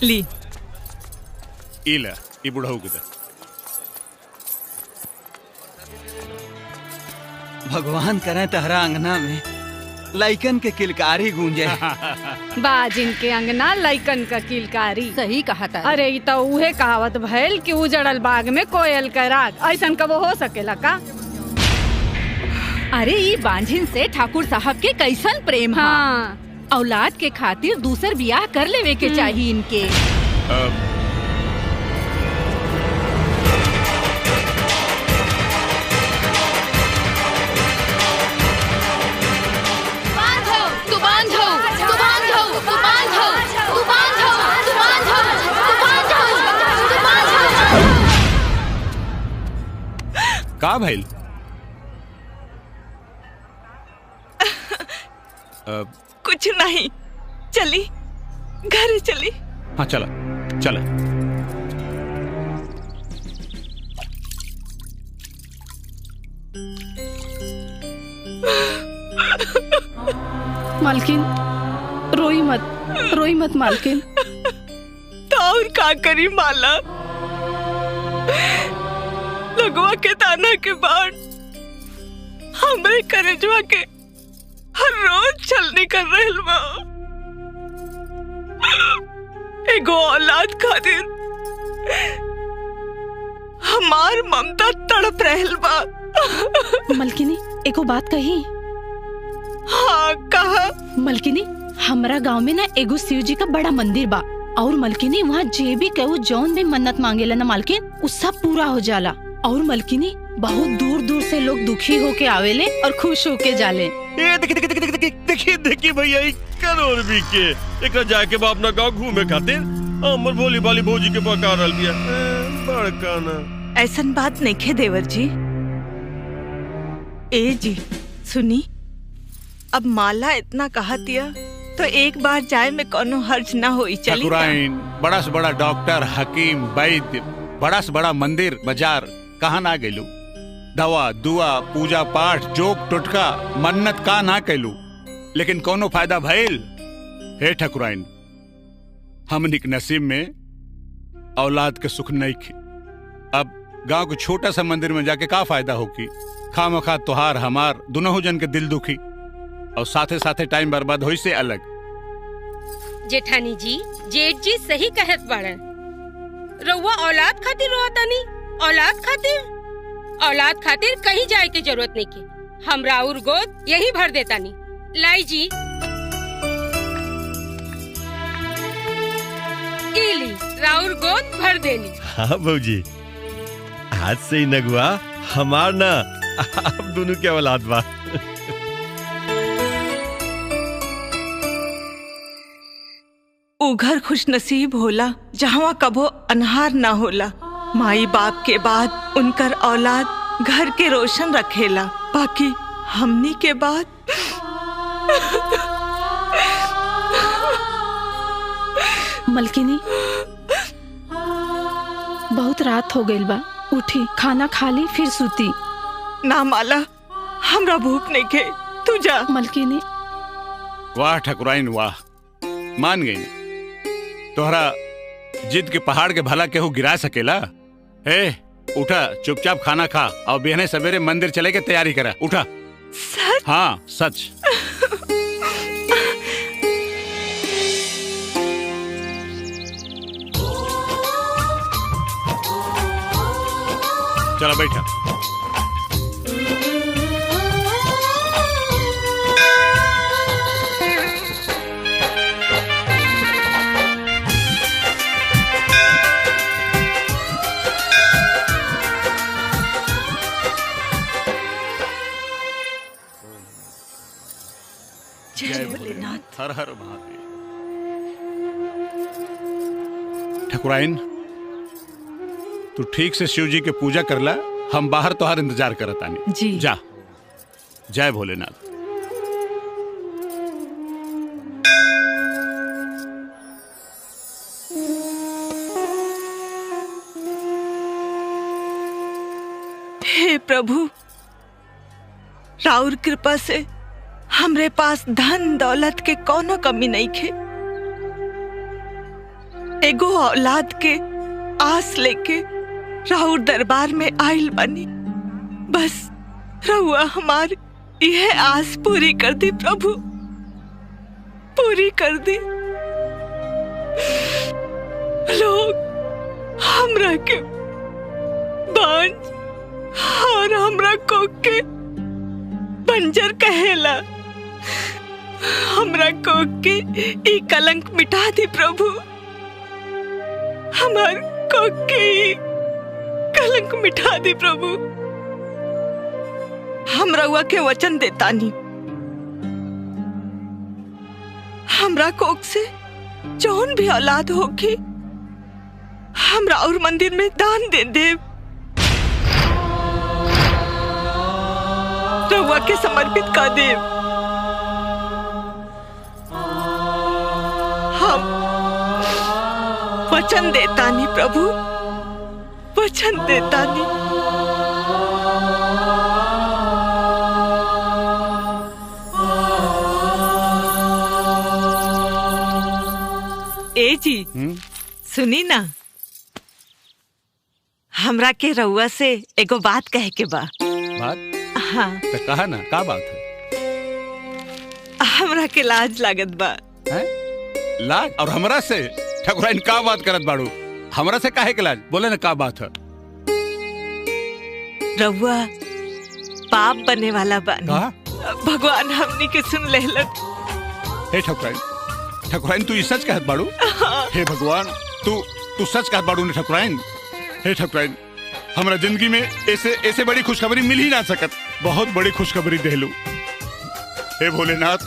ली इला ई बुढ़ऊ के भगवान करे तहरा अंगना में लइकन के किलकारी गूंजे। बाजिन के अंगना लइकन का किलकारी। सही कहा था। अरे ई तो उहे कहावत भइल कि उजड़ल बाग में कोयल का राग। ऐसन कबो हो सकेला का? अरे ये बांझिन से ठाकुर साहब के कैसन प्रेम। हाँ। औलाद के खातिर दूसर बियाह कर लेवे के चाहिए इनके। का भइल? कुछ नहीं, चली घर चली। हाँ चला चला। मालकिन रोई मत मालकिन। तो और का करी माला? लगवा के ताना के बाद हमरे करेजवा के हर रोज छलनी कर रहल बा। एगो औलाद खातिर हमार ममता तड़प रहल बा। मलकिनी एको बात कही? हाँ कहा। मलकिनी हमरा गांव में ना एगो शिव जी का बड़ा मंदिर बा और मलकिनी वहाँ जे भी कहू जौन भी मन्नत मांगेला ना मालकिन उ सब पूरा हो जाला। और मलकिनी बहुत दूर दूर से लोग दुखी होके आवेले और खुश होके जाले। देखिए भैया करोड़ भी के एक जाके बा अपना गांव घूमे खातिर हमर भोली भाली भौजी के पका रहल बिया। बड़का ना ऐसन बात नहीं खे देवर जी। ए जी सुनी, अब माला इतना कहतिया तो एक बार जाए में कोनो हर्ज ना होई। चली ठाकुराइन बड़ा से बड़ा डॉक्टर हकीम वैद्य, बड़ा से बड़ा मंदिर बाजार कहाँ ना गेलू? दवा दुआ पूजा पाठ जोक टुटका मन्नत का ना कैलू, लेकिन कोनो फायदा भइल? हे ठाकुराइन, हमनिक नसीब में औलाद के सुख नहीं खी। अब गांव के छोटा सा मंदिर में जाके का फायदा होगी? खामखा तुहार हमार दोनों जन के दिल दुखी और साथे साथे टाइम बर्बाद होई से अलग। जेठानी जी, जेठ जी सही कहत बाड़न। रउआ औलाद खातिर रोतानी, औलाद खातिर कहीं जाए की जरूरत नहीं की। हम राउर गोद यही भर देतानी। लाई जी इली राउर गोद भर देनी। हाँ भौजी, आज से ही नगुआ हमार ना आप दोनों के औलाद बा। उ घर खुश नसीब होला जहाँ कबो अनहार ना होला। माई बाप के बाद उनकर औलाद घर के रोशन रखेला, बाकी हमनी के बाद मलकिनी बहुत रात हो गई बा, उठी खाना खा ली फिर सूती। ना माला, हमरा भूख नहीं खे, तू जा। मलकिनी वाह ठाकुराइन वाह, मान गई। तोहरा जिद के पहाड़ के भला केहू गिरा सकेला? ए उठा, चुपचाप खाना खा और बिहने सवेरे मंदिर चले के तैयारी करा। उठा। सच? हाँ सच। चलो बैठा। जय भोलेनाथ। हर हर महादेव। ठाकुराइन तू ठीक से शिव जी के पूजा करला, हम बाहर तोहार इंतजार करत आनी। जी जा। जय भोलेनाथ। हे प्रभु, राउर कृपा से हमरे पास धन दौलत के कोनो कमी नहीं खे। एगो औलाद के आस लेके राउर दरबार में आइल बनी। बस रहुआ हमार यह आस पूरी कर दी प्रभु, पूरी कर दी। लोग हमरा के बांझ और हमरा को के बंजर कहेला। हमरा को के ई कलंक मिटा दी प्रभु, हमार को के कलंक मिटा दी प्रभु। हम रउआ के वचन देतानी, हमरा कोक से जौन भी औलाद होगी हमरा और मंदिर में दान दे देव, रउआ के समर्पित कर देव। हम वचन देतानी प्रभु, वचन देतानी। ए जी सुनी ना, हमरा के रउआ से एगो बात कहे के बा। बात? हाँ तो कहा ना, का बात है? हमरा के लाज लागत बा। है? लाज? और हमरा से ठकुराइन का बात करत बाड़ू? हमरा से काहे के लाज? बोले ना का बात है? रउआ पाप बने वाला बानी। का? भगवान हमनी के सुन लेलन। हे ठकुराइन तू सच कहत बाड़ू? हे भगवान तू सच कहत बाड़ू ने ठकुराइन? हे ठकुराइन, हमरा जिंदगी में ऐसे बड़ी खुशखबरी मिल ही ना सकत। बहुत बड़ी खुशखबरी देलू। हे भोलेनाथ,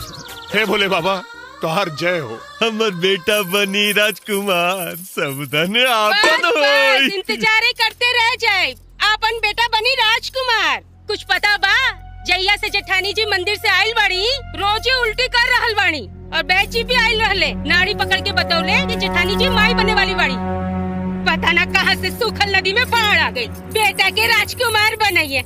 हे भोले बाबा, तोहार जय हो। हमर बेटा बनी राजकुमार, सब धन आपन होई। इंतजार करते रह जाए, आपन बेटा बनी राजकुमार। कुछ पता बा? जैया से जेठानी जी मंदिर से आइल बाड़ी, रोजे उल्टी कर रहल बाड़ी और बैद जी भी आइल रहले। नाड़ी पकड़ के बतौले कि जेठानी जी माई बने वाली बाड़ी। पता ना कहाँ से सूखल नदी में बाढ़ आ गई, बेटा के राजकुमार बनाइए।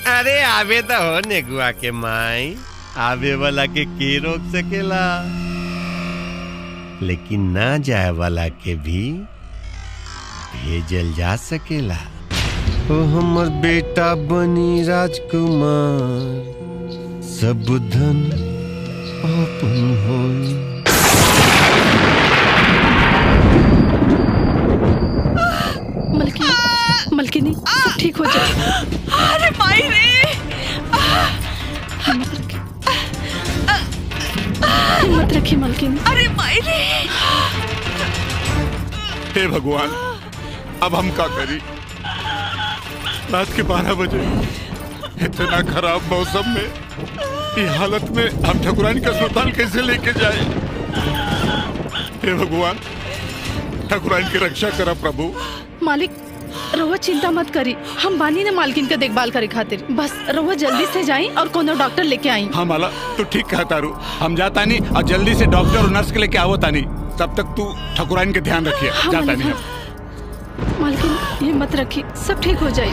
अरे आवे तो हो नेगुआ के माई, आवे वाला के रोक सकेला, लेकिन ना जाए वाला के भी भेजल जा सकेला। ओ हमर बेटा बनी राजकुमार, सब धन आपन होई। मलकिनी सब ठीक हो जाए। अरे माई रे, हिम्मत रखी मलकिनी। अरे माई रे। हे भगवान, अब हम क्या करी? रात के 12 बजे इतना खराब मौसम में, ये हालत में हम ठकुराइन का अस्पताल कैसे लेके जाए? हे भगवान, ठकुराइन की रक्षा करा प्रभु। मालिक रहुआ चिंता मत करी, हम बानी ने मालकिन के देखभाल करे खातिर। बस रहुआ जल्दी से जाई और कोनो डॉक्टर लेके आई। हाँ माला, तू ठीक कहता रू। हम जाता नहीं और जल्दी से डॉक्टर और नर्स के लेके आवता नहीं। तब तक तू ठकुराइन के ध्यान रखिए। हाँ, जाता नहीं। मालकिन हिम्मत रखी, सब ठीक हो जाए।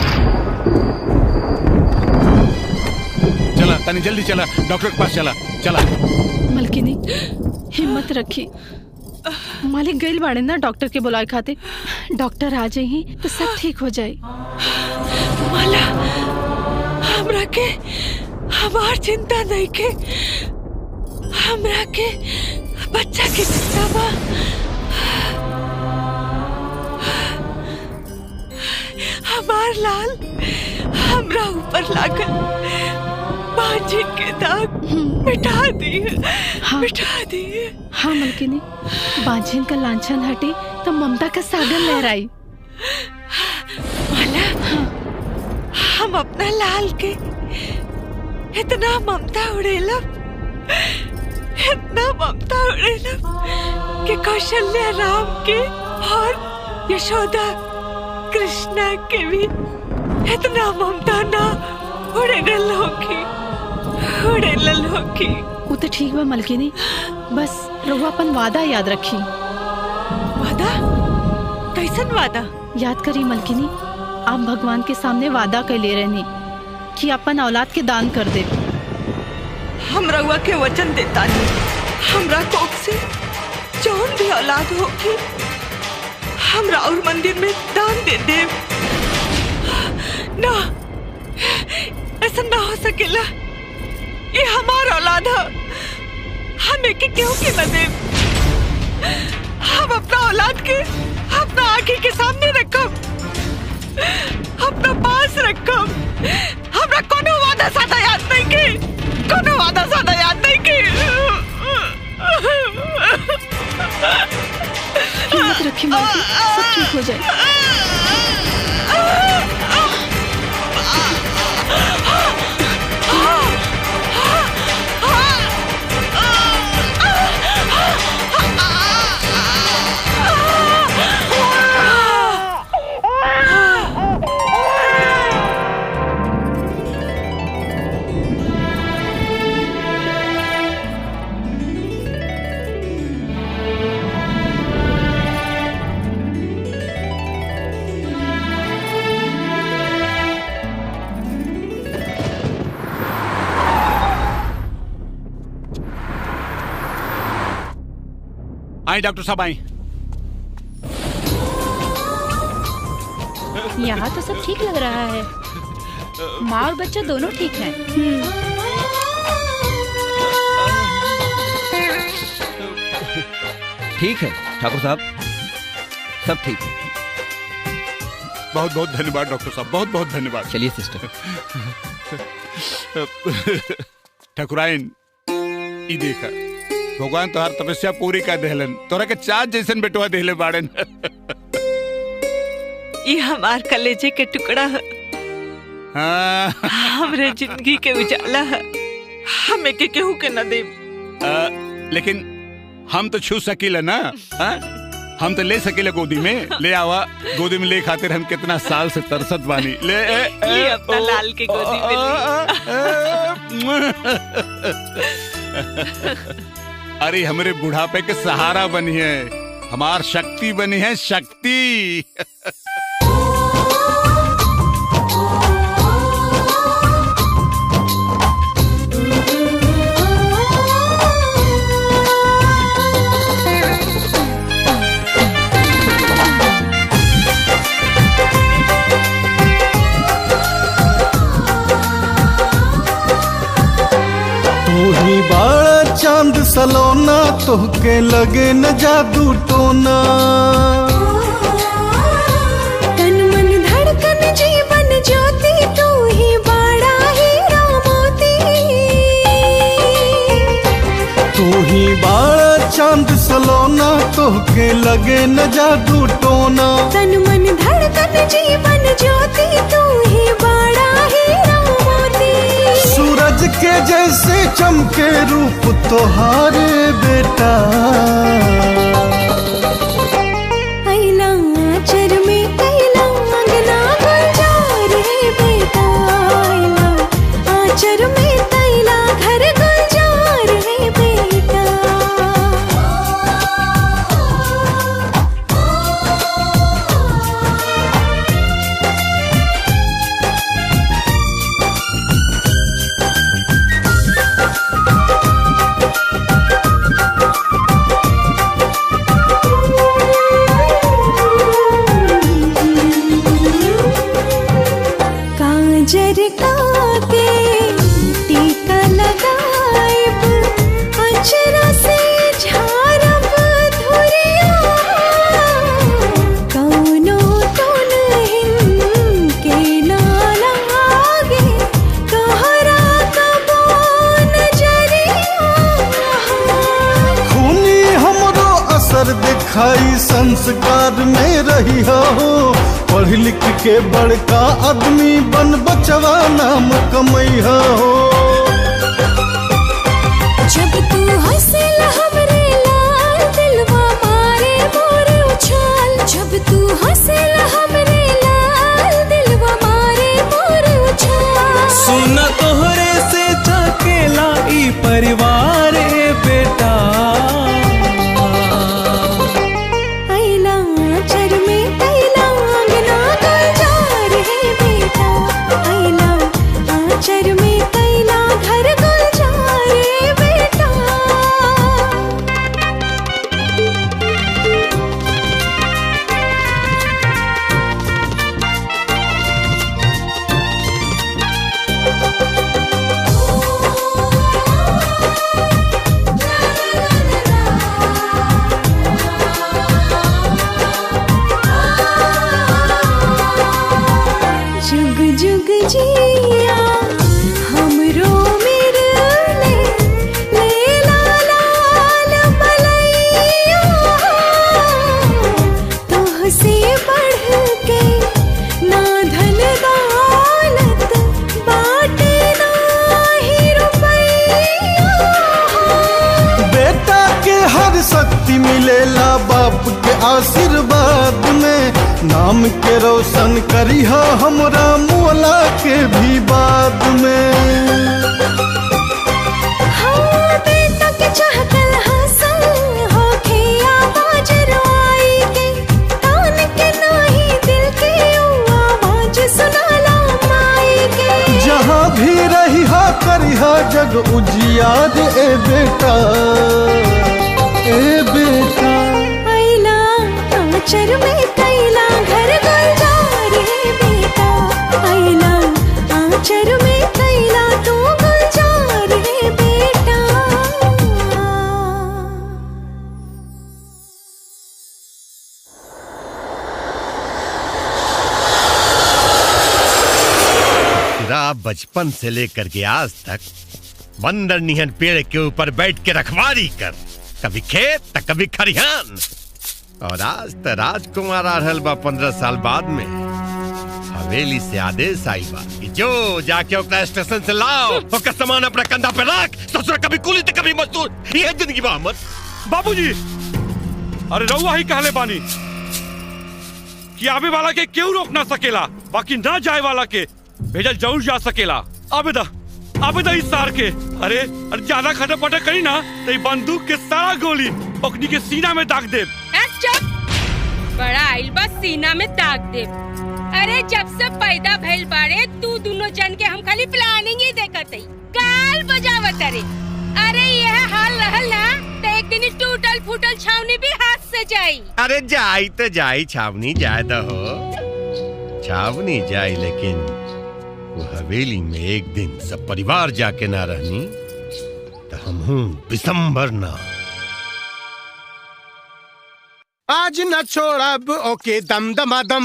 चला तनी जल्दी चला, डॉक्टर के पास चला। मलकिनी हिम्मत रखी, मालिक गइल बाड़े ना डॉक्टर के बुलाए खातिर। डॉक्टर आ जाई तो सब ठीक हो जाए। माला, हमरा के हमार चिंता नहीं के, हमरा के बच्चा की चिंता बा। हमार लाल हमरा ऊपर लागल बांझिन के दाग मिटा दिए। हाँ, मिटा दिए। हाँ मलकिनी, बांझिन का लांछन हटी तो ममता का सागर लहराई। माला, हम अपना लाल के इतना ममता उड़ेलब, इतना ममता उड़ेलब कि कौशल्या राम के और यशोदा कृष्णा के भी इतना ममता ना उड़ेल होगी। वो तो ठीक बा मलकिनी, बस रहुआ अपन वादा याद रखी। वादा? कैसन वादा? याद करी मलकिनी, आप भगवान के सामने वादा कर ले रहनी कि अपन औलाद के दान कर दे। हम रउआ के वचन देता नहीं, हमरा कोख से जौन भी औलाद होगी हमरा और मंदिर में दान दे दे। ना, ऐसा ना हो सकेला। ये हमारा औलाद है, हमें के क्यों के न दे। हम अपना औलाद के अपना आंखें के सामने रखब, अपना पास रखब। हमरा कोनो वादा सादा याद नहीं के, कोनो वादा सादा याद नहीं के। हिम्मत रखिए मालकिन, सब ठीक हो जाए। आई डॉक्टर साहब आई। यहाँ तो सब ठीक लग रहा है, माँ और बच्चा दोनों ठीक हैं। ठीक है ठाकुर साहब, सब ठीक है। बहुत बहुत धन्यवाद डॉक्टर साहब, बहुत बहुत धन्यवाद। चलिए सिस्टर। ठकुराइन, ई देखा भगवान तोहार तपस्या पूरी कर देहलन, तोरा के चाँद जैसन बेटवा देहले बाड़न। ये हमार कलेजे के टुकड़ा है, हमरे जिंदगी के उजाला है, हमें के केहू के न दे। लेकिन हम तो छू सकीला ना, हम तो ले सकीला गोदी में। ले आवा, गोदी में ले खातिर हम कितना साल से तरसत बानी। ले ये अपना लाल के गोदी में ले। अरे हमरे बुढ़ापे के सहारा बनी है, हमार शक्ति बनी है, शक्ति। तू ही बड़ा चांद सलोना, तोहके लगे न जादू टोना। तन मन धड़कन जीवन ज्योति, तू ही बड़ा हीरा मोती। तू ही बड़ा चांद सलोना, तोहके लगे न जादू टोना। तन मन धड़कन जीवन ज्योति, तू ही बड़ा हीरा मोती। सूरज के जैसे चमके रूप तोहारे बेटा। आइला आचर में कैला अंगना गुलजार है बेटा। आइला आचर में कैला घर गुलजार है बेटा। काजर काके टीका लगाएब, अचरा से झारब धुरिया। कौनो तो नहीं के ना लागे, तोहरा कबो नजरिया। खूनी हमरो असर दिखाई संस्कार में रही हो। पढ़ लिख के बड़का आदमी बन, बचवा नाम कमैया हो। जब तू हंसेला हमरे लाल, दिलवा मारे मोर उछाल। जब तू हंसेला हमरे लाल, दिलवा मारे मोर उछाल। सुना तोहरे से चकेला ई परिवार बेटा। आइला आचर में कैला अंगना गुलजार है बेटा। आइला आचर में कैला जुग जिया हमरो मिरले लेला लाल मलैया तुहसे बढ़ के ना धन दौलत बाटे ना ही रुपैया। बेटा के हर शक्ति मिलेला बाप के आशीर्वाद में, नाम के रोशन करिहा हमरा मोला के भी बाद में। हाँ बेटा के चहकल हसन होके आवाज रोई के, कान के नाही दिल के आवाज सुनाला माई के। जहाँ भी रहिहा करिहा जग उजियार ए बेटा, ए बेटा। आइला आंचर में कैला घर गुलजार है बेटा, आइला आंचर में कैला तू गुलजार है बेटा। तेरा बचपन से लेकर के आज तक बंदर निहन पेड़ के ऊपर बैठ के रखवारी कर, कभी खेत तो कभी खरिहान, और आज तो राजकुमार आ रहल बा 15 साल बाद में। हवेली से आदेश आई बा कि जो जाके ओकरा स्टेशन से लाओ, ओकर सामान अपना कंधा पे रख, ससुर कभी कुली तो कभी मजदूर। ये जिंदगी बा हमर। बाबूजी, अरे रउआ ही कहले बानी कि आवे वाला के क्यों रोक ना सकेला, बाकी ना जाए वाला के भेजल जरूर जा सकेला। आबेदा इस सार के। अरे ज्यादा खटपटा करी ना तो बंदूक के सारा गोली ओकनी के सीना में दाग दे। बड़ा आइल बा सीना में दाग दे। अरे जब से पैदा भइल बारे तू दोनों जन के हम खाली प्लानिंग ही देखत हई, काल बजावत रे। अरे यह हाल रहल ना तो एक दिन टूटल फूटल छावनी भी हाथ से जाई। अरे जाई तो जाई, छावनी जाए तो हो, छावनी जाई, लेकिन वो हवेली में एक दिन सब परिवार जाके ना रहनी तो हम हूँ बिसंबर ना। आज न छोड़ब ओके दम दमा दम।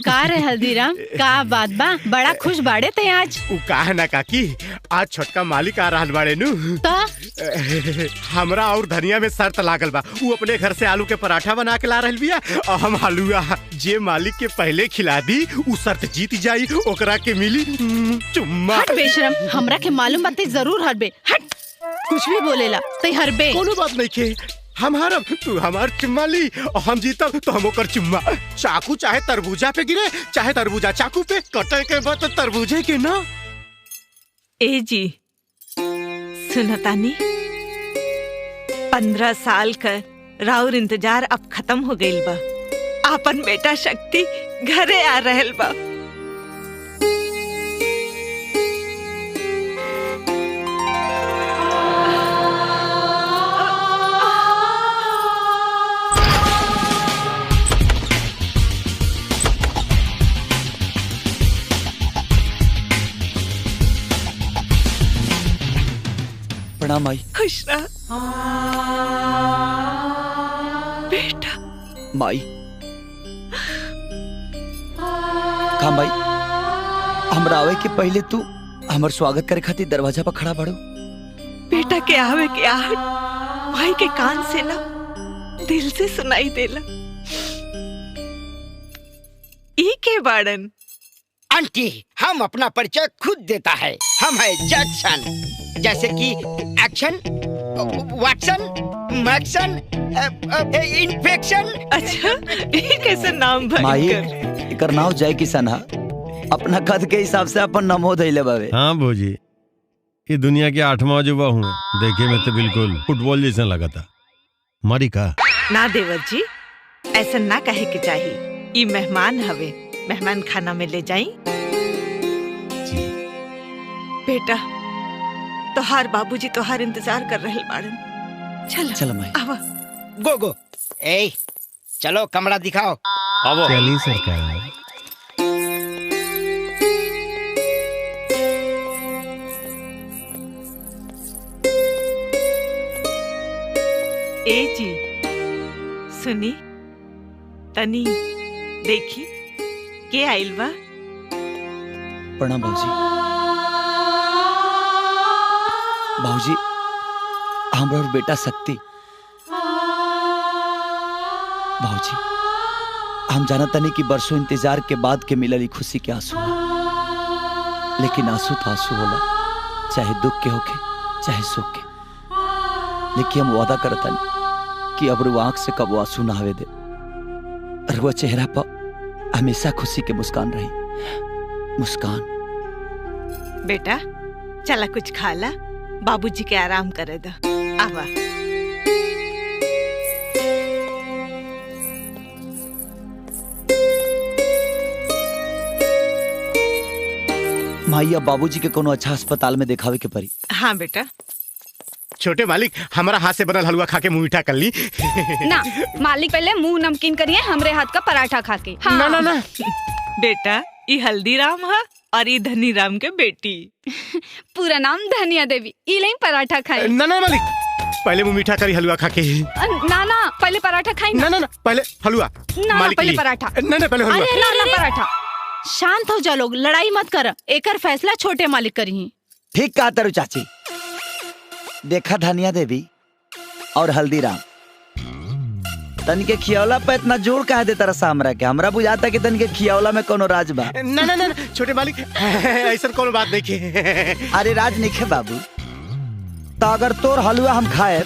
का रे हल्दीराम, का बात बा, बड़ा खुश बाड़े ते आज। उ काहे ना काकी, आज छोटका मालिक आ रहल बाड़े नु। हमरा और धनिया में शर्त लागल बा, उ अपने घर से आलू के पराठा बना के ला रहल बिया और हम हलुआ। जे मालिक के पहले खिला दी उ शर्त जीत जाई, ओकरा के मिली चुम्मा। हट बेशरम, हमरा के मालूम बात जरूर हरबे। हट, कुछ भी बोलेला ते हरबे। कोनो बात नहीं के, हम हारब तू हमार चुम्मा ली और हम जीतब तो हम ओकर चुम्मा। चाकू चाहे तरबूजा पे गिरे, चाहे तरबूजा चाकू पे कटे के बाद तरबूजे के ना। ए जी सुनतानी, 15 साल का राउर इंतजार अब खत्म हो गइल बा। आपन बेटा शक्ति घरे आ रहल बा। प्रणाम माई। खुश रह बेटा। माई का माई, हमरा आवे के पहले तू हमर स्वागत करे खातिर दरवाजा पर खड़ा बाड़ू। बेटा के आवे के आहट भाई के कान से ना दिल से सुनाई देला। ई के बाड़न? आंटी, हम अपना परिचय खुद देता है। हम है जैक्सन, जैसे कि एक्शन, वैक्सन, मैक्सन, इन्फेक्शन। अच्छा, ये कैसे नाम माई, एकर नाम जय किशन हा। अपना कद के हिसाब से अपन नमो धइले बावे। हाँ भोजी, ये दुनिया के 8वां अजूबा हूँ। देखे में तो बिल्कुल फुटबॉल जैसा लगा था। मारी का ना देवर जी, ऐसा ना कहे के चाहिए। ये मेहमान हवे, मेहमान खाना में ले जाई। बेटा, तोहार बाबूजी तोहार इंतजार कर रहे बाड़न। चल चल माई, आवा। गो गो। ए चलो कमरा दिखाओ। अब चली सरकार। ए जी सुनी तनी देखी के आइल बा। प्रणाम बाबूजी। बाबूजी हमरा और बेटा शक्ति। बाबूजी हम जानता नहीं कि बरसों इंतजार के बाद के मिलल खुशी के आंसू है, लेकिन आंसू तो आंसू होला, चाहे दुख के होके चाहे सुख के। लेकिन हम वादा करता नहीं कि अब आंख से कब आंसू ना आवे दे, और वो चेहरा पर हमेशा खुशी के मुस्कान रही। मुस्कान। बेटा चला कुछ खा ला, बाबूजी के आराम करे दो। आवा। माई अब बाबूजी के कोनो अच्छा अस्पताल में दिखावे के पड़ी। हाँ बेटा। छोटे मालिक हमारा हाथ से बनल हलवा खा के मुंह मीठा कर ली। ना मालिक पहले मुंह नमकीन करिए हमरे हाथ का पराठा खा के। हाँ। ना ना ना बेटा ये हल्दीराम है और ये धनीराम के बेटी। पूरा नाम धनिया देवी। इलें पराठा खाए। ना ना मालिक पहले मुंह मीठा करी हलवा खा के। ना ना पहले पराठा खाई। ना ना ना पहले हलवा। ना पहले पराठा। ना ना पहले हलवा। ना पराठा। शांत हो जा लोग, लड़ाई मत कर। एकर फैसला छोटे मालिक करी। ठीक कहा तारू चाची। देखा धनिया देवी और हल्दीराम तन के खियौला पे इतना जोर कह देता रहा हमरा के। हमरा बुझाता कि तन के खियौला में कोनो राज बा। ना ना ना छोटे मालिक ऐसा कोनो बात नहीं के। अरे राज नहीं खे बाबू। तो अगर तोर हलवा हम खाए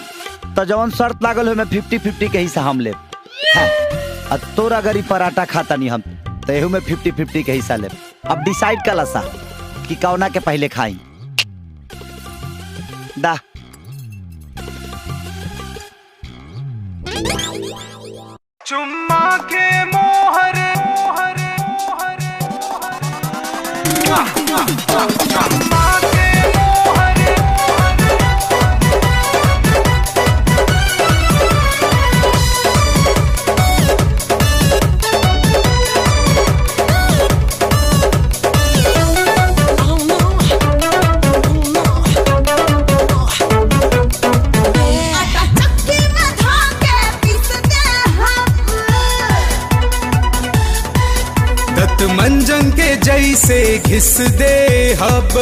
तो जवन शर्त लागल हो में 50-50 के हिस्सा हम ले। और तोर अगर पराठा खाता नहीं हम तो एहू में 50-50 के हिस्सा ले। अब डिसाइड कर सा कि कौना के पहले खाई। दा चुम्मा के मोहर मंजन के जैसे घिस दे हब।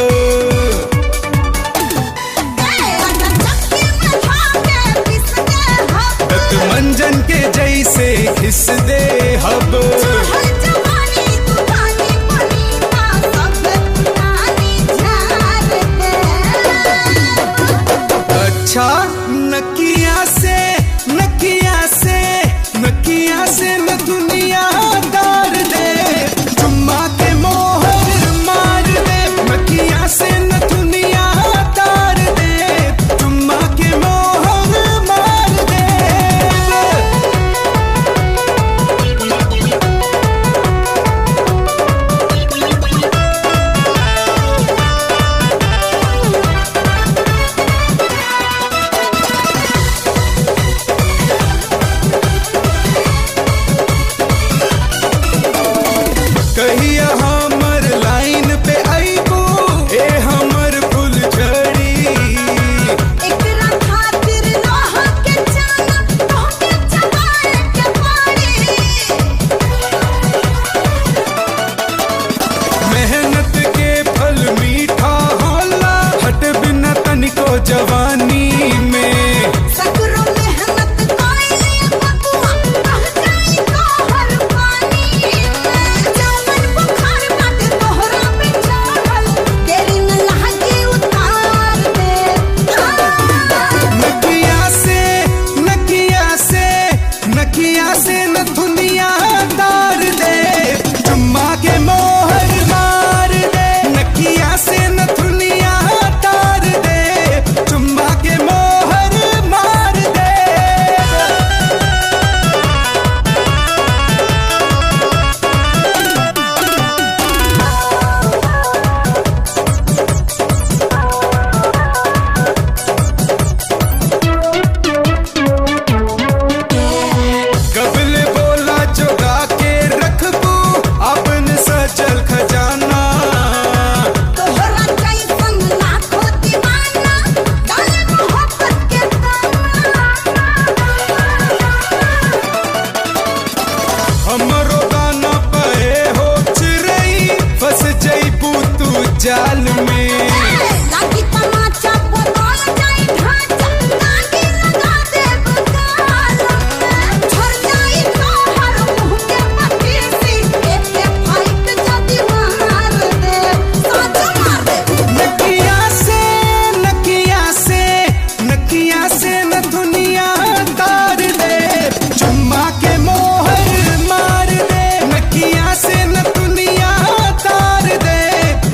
मंजन के जैसे घिस दे हब। अच्छा नकिया से नकिया से नकिया से न दुनिया दार दे। चुम्मा के मोहर मार दे। नकिया से न दुनिया दार दे। चुम्मा के मोहर मार दे। कहिया हमर लाइन पे आईबो ए हमर फूल झड़ी। एकरा खातिर लोहा के जाना तोके चबाए के पड़ी। मेहनत के फल मीठा होला हट बिना तनिको जवानी में। सकरो मेहनत कोई बबुआ रह जाई तोहर पानी। नकिया से नकिया से नकिया से न दुनिया दार दे। चुम्मा के मोहर मार दे। नकिया से न दुनिया दार दे। चुम्मा जाल में। लागी तमाचा बोल जाई ढांचा, लागी लगा दे बुकाल में। झड़ जाई तोहर मुंह के पटीसी, एक फाइट जदी मार दे, साथ मार दे। नकिया से न दुनिया तार दे, चुम्मा के मोहर मार दे। नकिया से न दुनिया तार दे,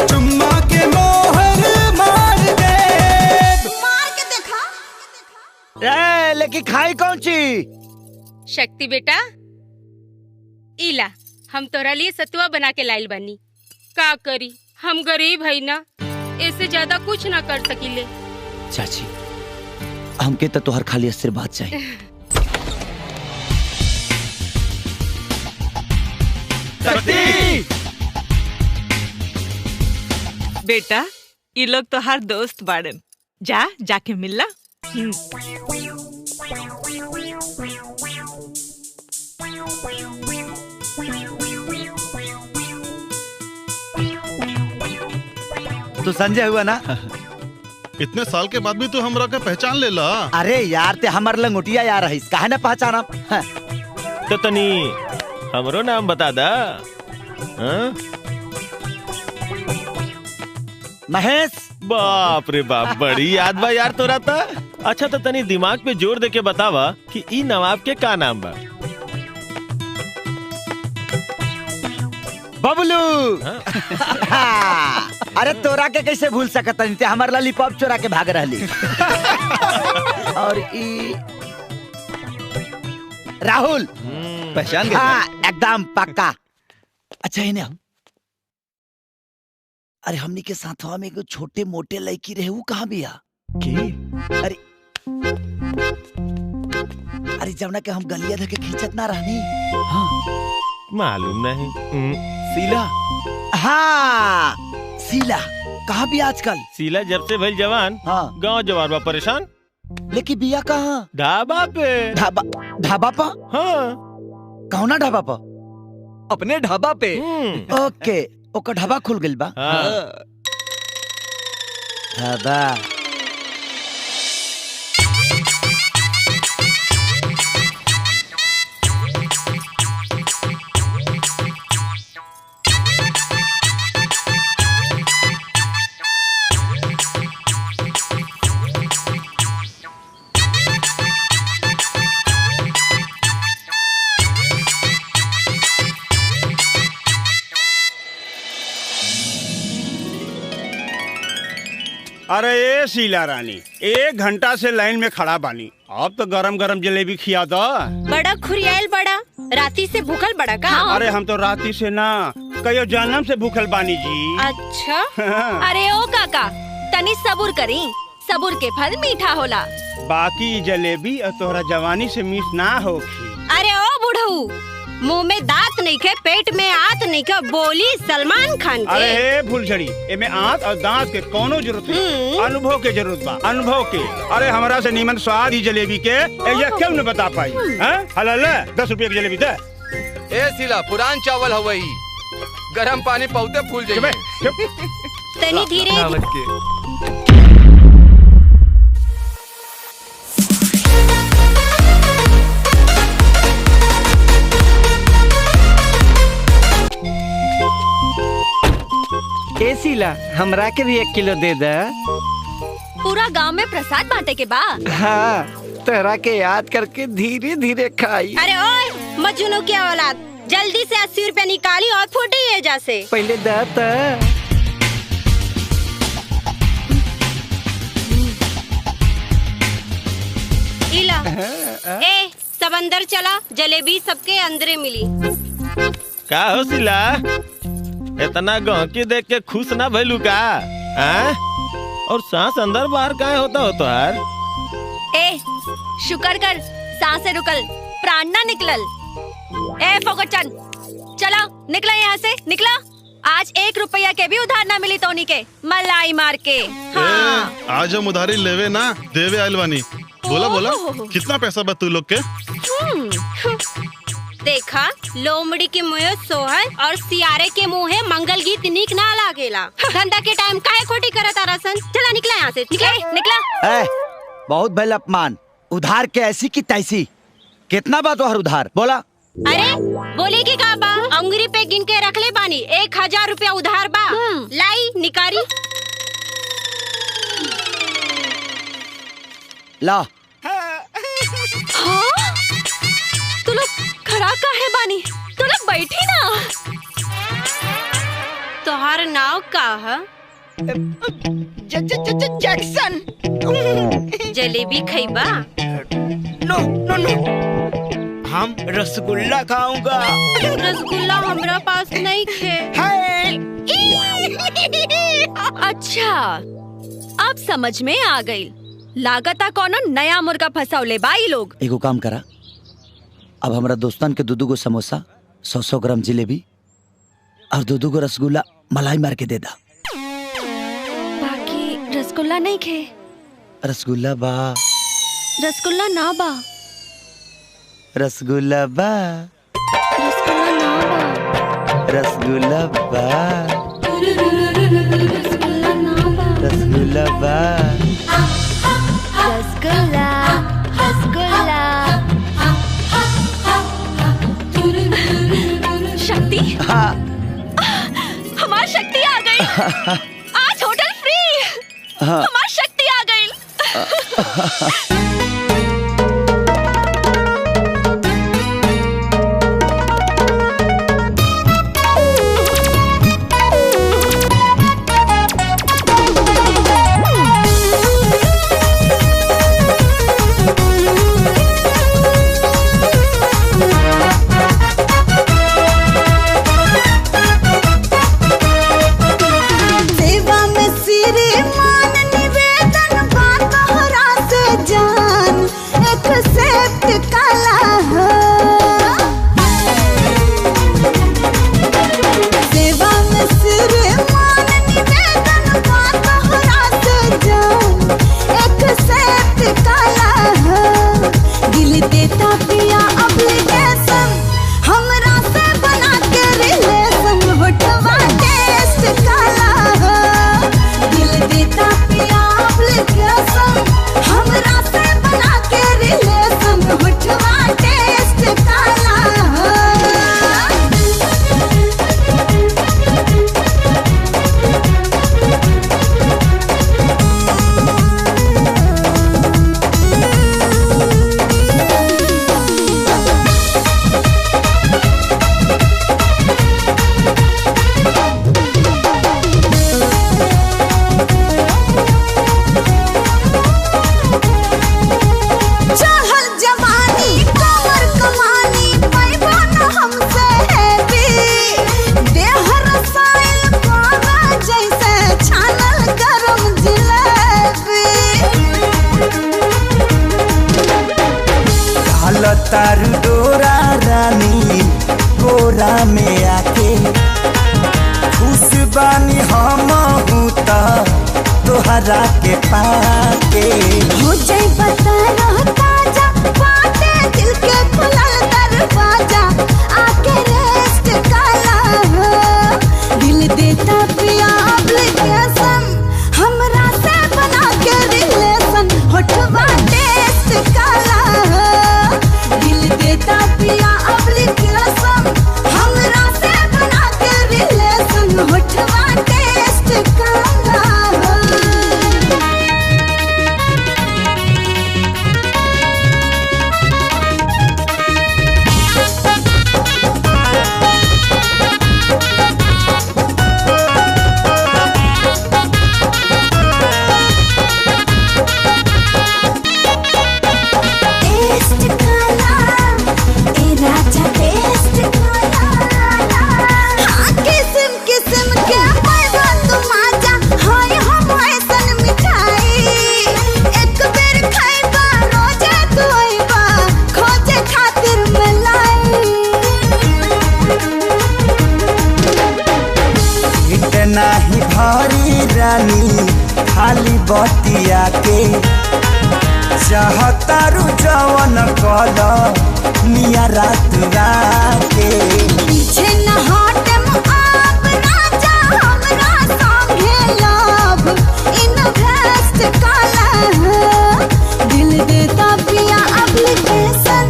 चुम्मा के मोहर मार दे। मार के देखा। ए, लेकिन खाई कौन सी? शक्ति बेटा, इला हम तोरा लिए सतुआ बना के लाइल बानी। का करी, हम गरीब है ना, इससे ज्यादा कुछ ना कर सकीले। चाची, हमके तो तोहर खाली आशीर्वाद चाहिए। बेटा, ये लोग तो हर दोस्त बाड़न, जाके मिलना। तू संजय हुआ ना? इतने साल के बाद भी तू हमरा के पहचान ले ला। अरे यार, ते हमर लंगोटिया यार है, काहे ना पहचाना? हाँ। तो तनी हमरो नाम बता दा। हाँ? महेश। बाप रे बाप, बड़ी याद बा यार तोरा ता। अच्छा तो तनी दिमाग पे जोर दे के बतावा कि ई नवाब के का नाम बा। बबलू। अरे तोरा के कैसे भूल सकत हनी? ते हमर लॉलीपॉप चोरा के भाग रहली। और ई राहुल। पहचान गए? हाँ, एकदम पक्का। अच्छा है ना? अरे हमनी के साथवा में एगो छोटे मोटे लड़की रहे, वो कहाँ बिया? अरे जमुना के हम गलिया धके खींचत ना रहनी। हाँ। मालूम नहीं। शीला। हाँ, शीला कहाँ भी आजकल? शीला जब से भइल जवान, हाँ, गांव जवार बा परेशान। लेकिन बिया कहाँ? ढाबा पे। ढाबा पा? हाँ। कौना ढाबा पा? अपने ढाबा पे। ओके, ओका ढाबा खुल गइल बा। हाँ। ढाबा। अरे ये शीला रानी, 1 घंटा से लाइन में खड़ा बानी, अब तो गरम गरम जलेबी खिया दो। बड़ा खुरियाल बड़ा, राती से भूखल बड़ा का? अरे हम तो राती से ना, कयो जन्म से भूखल बानी जी। अच्छा। अरे ओ काका, तनी सबूर करी, सबूर के फल मीठा होला। बाकी जलेबी और तोहरा जवानी से मीठ ना होखी। अरे ओ बुढ़ऊ, मुंह में दांत नहीं के, पेट में आत नहीं के, बोली सलमान खान के। अरे हे फुलझड़ी, एमे आंत और दांत के कोनो जरूरत नहीं, अनुभव के जरूरत बा, अनुभव के। अरे हमारा से नीमन स्वाद ही जलेबी के ये क्यों न बता पाई? हलाल 10 रुपये की जलेबी दे। ए शीला, पुरान चावल हवई, गरम पानी पौते फूल जाइए। तनी धीरे। ए शीला, हमरा के भी 1 किलो दे दे। पूरा गांव में प्रसाद बांटे के बा। हाँ, तेरा के याद करके धीरे धीरे खाई। अरे ओए, मजनू की औलाद, जल्दी से 80 रुपए निकाली और फूटी ये जैसे। पहले दत। इला। ए, सब अंदर चला, जलेबी सबके अंदरे मिली। का हो शीला, इतना गहकी देख के खुश ना भइलू का? और सांस अंदर बाहर काहे होता हो तोहार? ए, शुक्र कर, सांसें रुकल, प्राण ना निकलल। ए फोकटचन, चला निकला यहाँ से, निकला। आज 1 रुपया के भी उधार ना मिली तोनी के, मलाई मार के। हाँ। आज हम उधारी लेवे ना देवे आइल बानी। बोला बोला, कितना पैसा बा तू लोग के? देखा लोमड़ी के मुँह सोहर और सियारे के मुँह मंगल गीत निक ना लागेला। धंधा के टाइम काहे खोटी करत आरसन। चला निकला यहाँ से, निकला। बहुत भल अपमान। उधार के ऐसी की तैसी। कितना बा तोहर उधार बोला? अरे बोले की का बा? अंगुरी पे गिन के रख ले बानी। 1000 रुपया उधार बा। लाई निकारी। ला। हाँ? तू लोग खड़ा काहे बानी? तू लोग बैठी ना। तोहार नाव का है? जैक्सन। जलेबी खैबा? नो नो नो, हम रसगुल्ला खाऊंगा। रसगुल्ला हमरा पास नहीं खे। अच्छा अब समझ में आ गई। लागता कोनो नया मुर्गा फसावले बाई लोग। एगो काम करा, अब हमरा दोस्तन के 2-2 गो समोसा, 100-100 ग्राम जिलेबी और 2-2 गो रसगुल्ला मलाई मार के दे दा। बाकी रसगुल्ला नहीं खे। रसगुल्ला बा। रसगुल्ला ना बा। रसगुल्ला बा। रसगुल्ला ना बा। रसगुल्ला बा। रसगुल्ला ना बा। रसगुल्ला बा। रसगुल्ला रसगुल्ला। शक्ति। हाँ। हमारी शक्ति आ गई। आज होटल फ्री। हाँ। हमारी शक्ति आ गई। तारू डोरा रानी कोरा में आके खुश बानी हम हूता तोहरा के पाके हो जाए बता ताजा बाटे दिल के खुलल दरवाजा आके रेस्ट काला हो दिल देता पिया एप्लीकेशन हमरा से बना के रिलेशन होठवा टेस्ट काला हो दिल देता पिया एप्लीकेशन हमरा से बना के रिलेशन होठवा टेस्ट काला हो। टेस्ट काला ए राजा टेस्ट काला हाँ किस्म किस्म के पैदा तुम आजा हाय हम ऐसन मिठाई एक बेर खाइबा रोजे तू आइबा खोजे खातिर मलाई इतना ही भारी रानी खाली बतिया के चाहतारू जवन कल निया रात राते पीछे न हटम आप राजा हमरा संगे लव इन्वेस्ट काला है दिल देता पिया एप्लीकेशन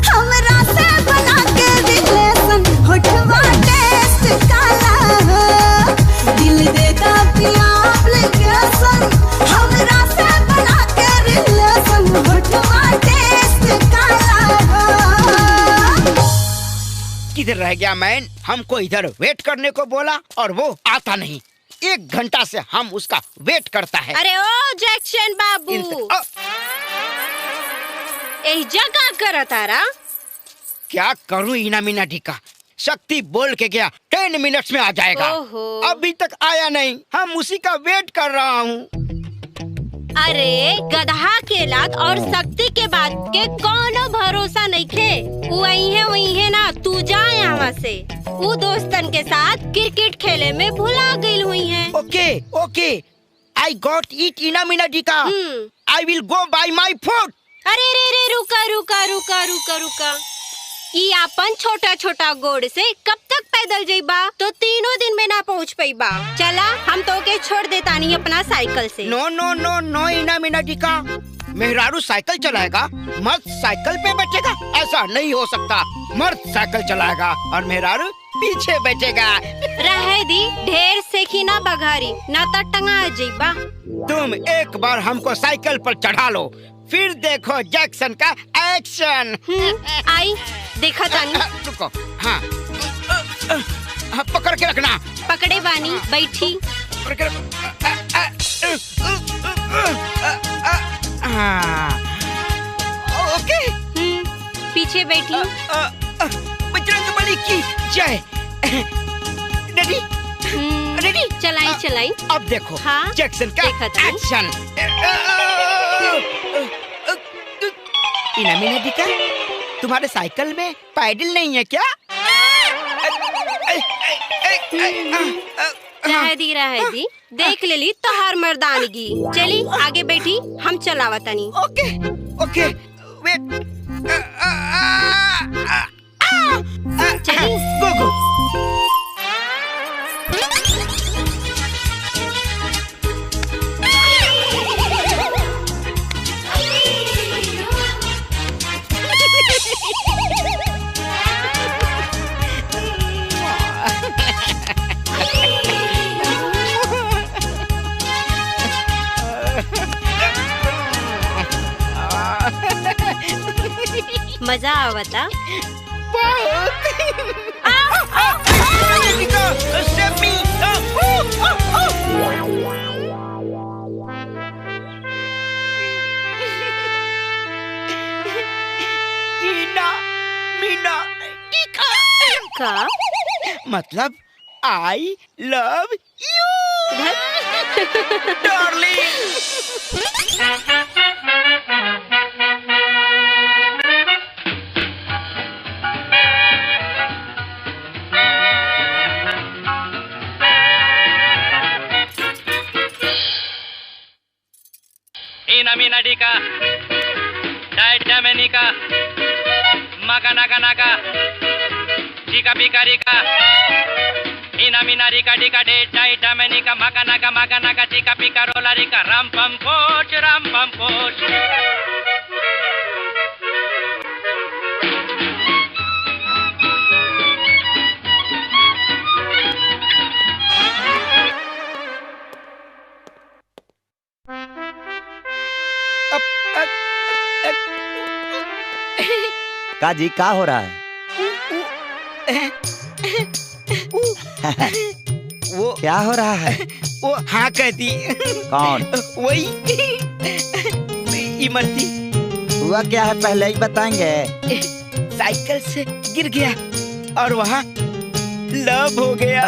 हमरा से बना के रिलेशन होठवा टेस्ट काला है दिल देता पिया एप्लीकेशन हमरा से बना के रिलेशन होठवा टेस्ट काला है। किधर रह गया मैन? हमको इधर वेट करने को बोला और वो आता नहीं। 1 घंटा से हम उसका वेट करता है। अरे ओ जैक्सन बाबू एजा का करा तारा? क्या करूं इना मीना ढिका? शक्ति बोल के गया 10 मिनट्स में आ जाएगा। अभी तक आया नहीं। हम उसी का वेट कर रहा हूँ। अरे गधा के लात और शक्ति के बात के कोनो भरोसा नहीं खे। वही है ना, तू जा यहाँ से। वो दोस्तन के साथ क्रिकेट खेले में भुला गई हुई है। ओके ओके, आई गॉट इट इना मीना ढिका। I will go by my foot. अरे रे रे रुका रुका रुका रुका रुका, ई अपन छोटा छोटा गोड़ से कब तक पैदल जाइबा? तो 3 दिन में ना पहुँच पाइबा। चला हम तो के छोड़ देता नहीं अपना साइकिल से। नो नो नो नो इना मीना ढिका, मेहरारू साइकिल चलाएगा, मर्द साइकिल पे बैठेगा? ऐसा नहीं हो सकता। मर्द साइकिल चलाएगा और मेहरारू पीछे बैठेगा। रहे दी, ढेर सेखी ना बघारी, ना तो टंगा जाइबा। तुम एक बार हमको साइकिल पर चढ़ा लो, फिर देखो जैक्सन का एक्शन। आई देखा तानी। रुको, हाँ पकड़ के रखना। पकड़े बानी, बैठी। ओके, पीछे बैठी। बजरंगबली की जय। रेडी रेडी, चलाई चलाई। अब देखो हाँ? जैक्सन का एक्शन। इना मीना ढिका, तुम्हारे साइकिल में पैडल नहीं है क्या? रहे दी, देख ले ली तो हर मर्दानगी। चली आगे बैठी, हम चलावा तनी। ओके ओके, वेट। चली गो गो। मजा आवता? का मतलब I love you darling. Ina mina dika, dai jamenika, maga naga naga, jika pika rika. Ina mina rika dika dai jamenika, maga naga jika pika rola rika, ram pam poch. काजी क्या हो रहा है? वो क्या हो रहा है? वो हाँ कहती। कौन? वही इमरती। हुआ क्या है पहले ही बताएंगे? साइकिल से गिर गया और वहाँ लव हो गया।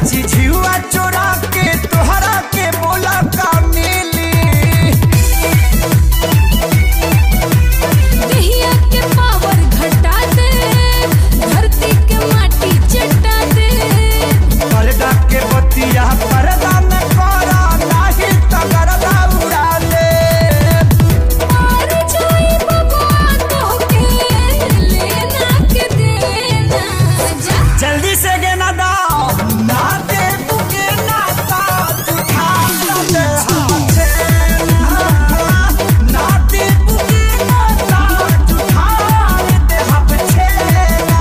चिझुआ चोरा के तोहरा के बोला का मिली दहिया के पावर घटा दे धरती के माटी चटा दे पर्दा के बतिया पर्दा न करा नाही तगरदा उड़ा ले मार जाई बबुआ तोहके लेना के देना जा जल्दी से गेना दाओ ना दे बुके ना ता तू खा ले हाथे ना दे बुके ना ता तू खा ले हाथ छेना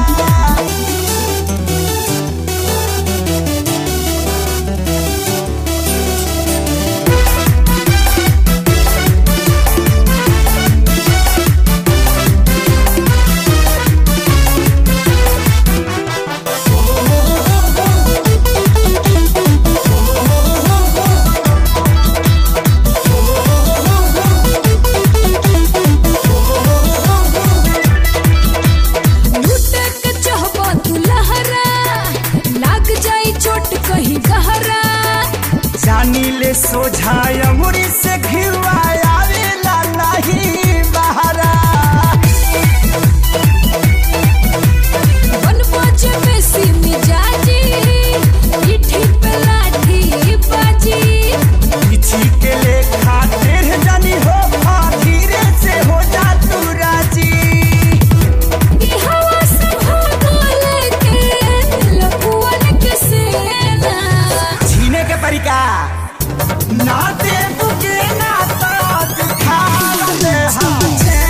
लूटे के चाहबा तू लहरा लाग जाई चोट कहीं गहरा जानी ले सोझाय अंगुरी से घिरवा आवेला नहीं बहरा बन बाजे में सी मिजाजी पीठी पे लाठी बाजी पीछी के ले खातिर जानी हो धीरे से हो जा तू राजी की हवा संभाले के लपुअन के सेना छीने के परिका ना दे बुके ना ता खा ले हाथे